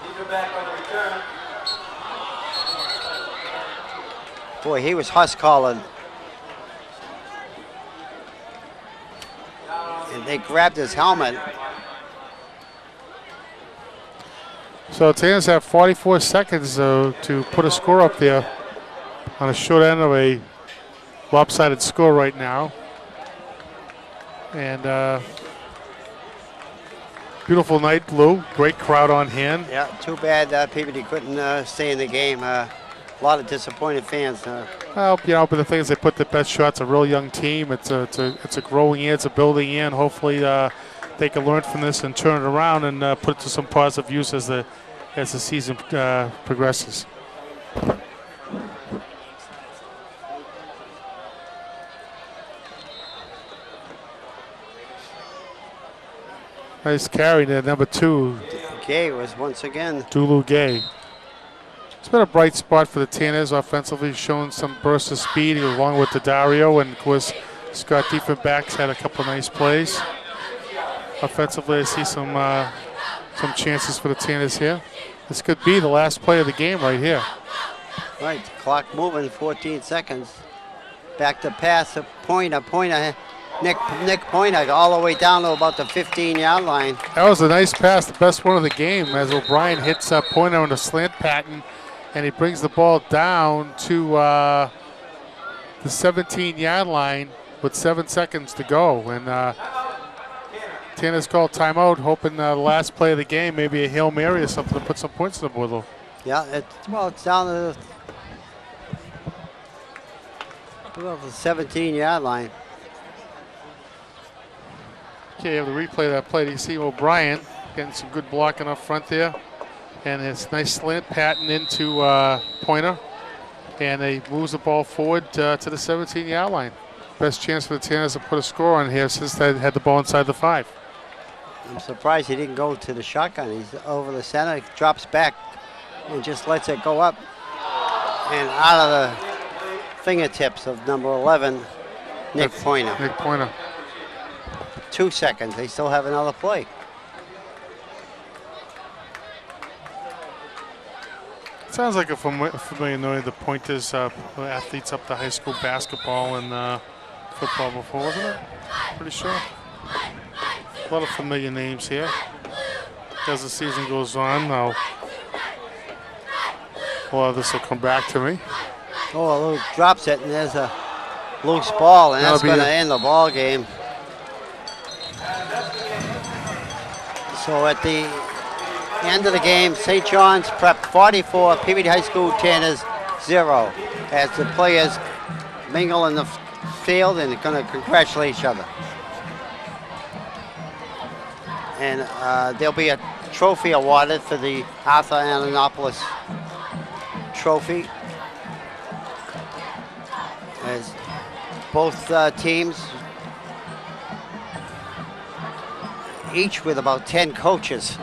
Diefenbach on the return. Boy, he was huss calling. And they grabbed his helmet. So Tanners have 44 seconds to put a score up there on a short end of a lopsided score right now. And beautiful night, Lou. Great crowd on hand. Yeah, too bad Peabody couldn't stay in the game. A lot of disappointed fans. Well, you know, but the thing is, they put the best shots. A real young team. It's a growing year. It's a building year, and hopefully they can learn from this and turn it around and put it to some positive use as the season progresses. Nice carry there, number 2. Gay was once again. Dulu Gay. It's been a bright spot for the Tanners offensively, showing some bursts of speed along with Dario, and of course Scott Diefenbach's had a couple nice plays. Offensively, I see some chances for the Tanners here. This could be the last play of the game right here. Right, clock moving, 14 seconds. Back to pass, Pointer. Nick Pointer all the way down to about the 15-yard line. That was a nice pass, the best one of the game, as O'Brien hits Pointer on a slant pattern, and he brings the ball down to the 17-yard line with 7 seconds to go. And Tanners called timeout, hoping the last play of the game, maybe a Hail Mary or something to put some points on the board. Yeah, it's down to the 17-yard line. Okay, you have the replay of that play. You see O'Brien getting some good blocking up front there. And it's nice slant pattern into Pointer. And he moves the ball forward to the 17-yard line. Best chance for the Tanners to put a score on here since they had the ball inside the 5. I'm surprised he didn't go to the shotgun. He's over the center, drops back, and just lets it go up. And out of the fingertips of number 11, Nick Pointer. Nick Pointer. 2 seconds. They still have another play. Sounds like a familiar name. The Pointers athletes up to high school basketball and football before, wasn't it? Pretty sure. A lot of familiar names here. As the season goes on, a lot of this will come back to me. Oh, Luke drops it, and there's a loose ball, and that's going to end the ball game. So at the end of the game, St. John's Prep 44, Peabody High School Tanners 0, as the players mingle in the field and they're going to congratulate each other. And there'll be a trophy awarded for the Arthur Antonopoulos trophy, as both teams, each with about 10 coaches,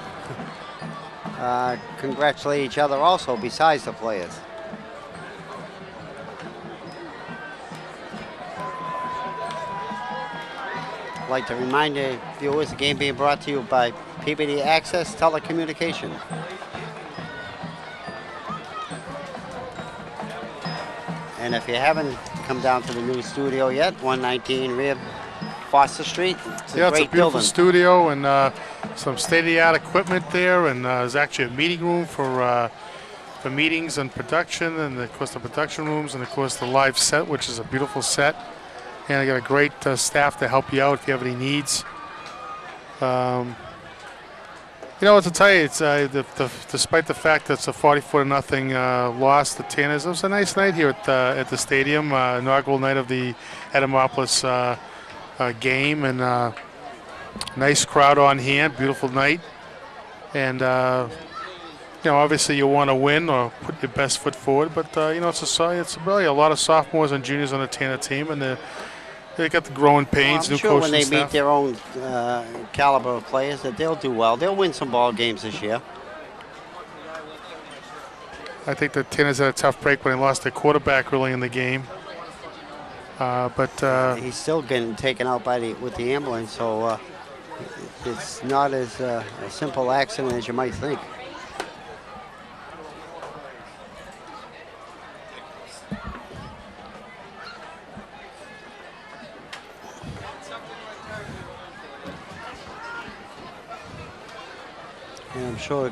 congratulate each other also besides the players. I'd like to remind the viewers the game being brought to you by Peabody Access Telecommunication. And if you haven't come down to the new studio yet, 119 rear Foster Street, it's a great it's a beautiful building. studio and some state-of-the-art equipment there, and there's actually a meeting room for meetings and production, and of course the production rooms, and of course the live set, which is a beautiful set. And I got a great staff to help you out if you have any needs. You know what to tell you, it's despite the fact that it's a 44-0 loss to Tanners, it was a nice night here at the stadium, inaugural night of the Antonopoulos game, and nice crowd on hand, beautiful night. And you know, obviously you want to win or put your best foot forward, but you know, it's really a lot of sophomores and juniors on the Tanner team, and they got the growing pains, I'm new sure coaching when they staff. meet their own caliber of players that they'll do well. They'll win some ball games this year. I think the Tanners had a tough break when they lost their quarterback early in the game. But he's still getting taken out with the ambulance, so it's not as a simple accident as you might think. And I'm sure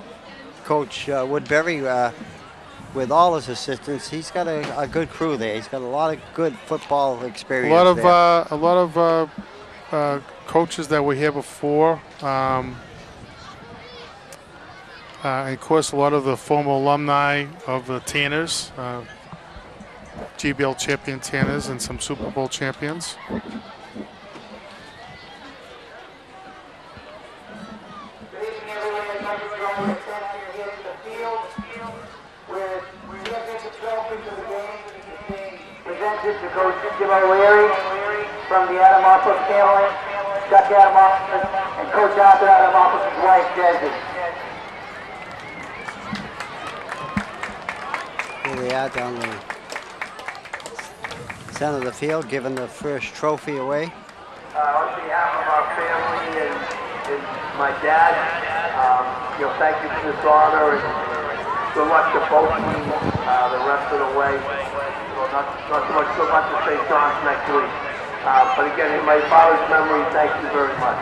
Coach Woodbury, with all his assistants, he's got a good crew there. He's got a lot of good football experience. a lot of coaches that were here before. And of course, a lot of the former alumni of the Tanners, GBL champion Tanners, and some Super Bowl champions. To Coach Jim O'Leary from the Antonopoulos family, Chuck Antonopoulos, and Coach Arthur Antonopoulos' wife, Desi. Here they are down the center of the field, giving the first trophy away. On behalf of our family and my dad, you know, thank you for this honor, and good luck to both teams the rest of the way. Not so much to St. John's next week. But again, in my father's memory, thank you very much.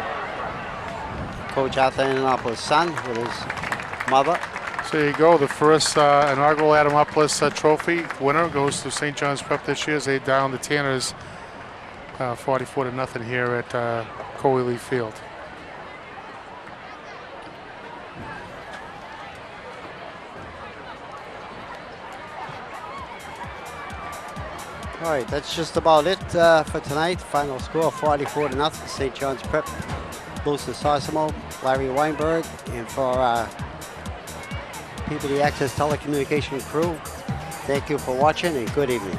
Coach Arthur Antonopoulos' son with his mother. So there you go. The first inaugural Antonopoulos trophy winner goes to St. John's Prep this year as they down the Tanners 44-0 here at Coley Lee Field. All right, that's just about it for tonight. Final score 44-0. St. John's Prep loses Sosimo, Larry Weinberg, and for Peabody Access Telecommunication crew, thank you for watching and good evening.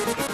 Bye.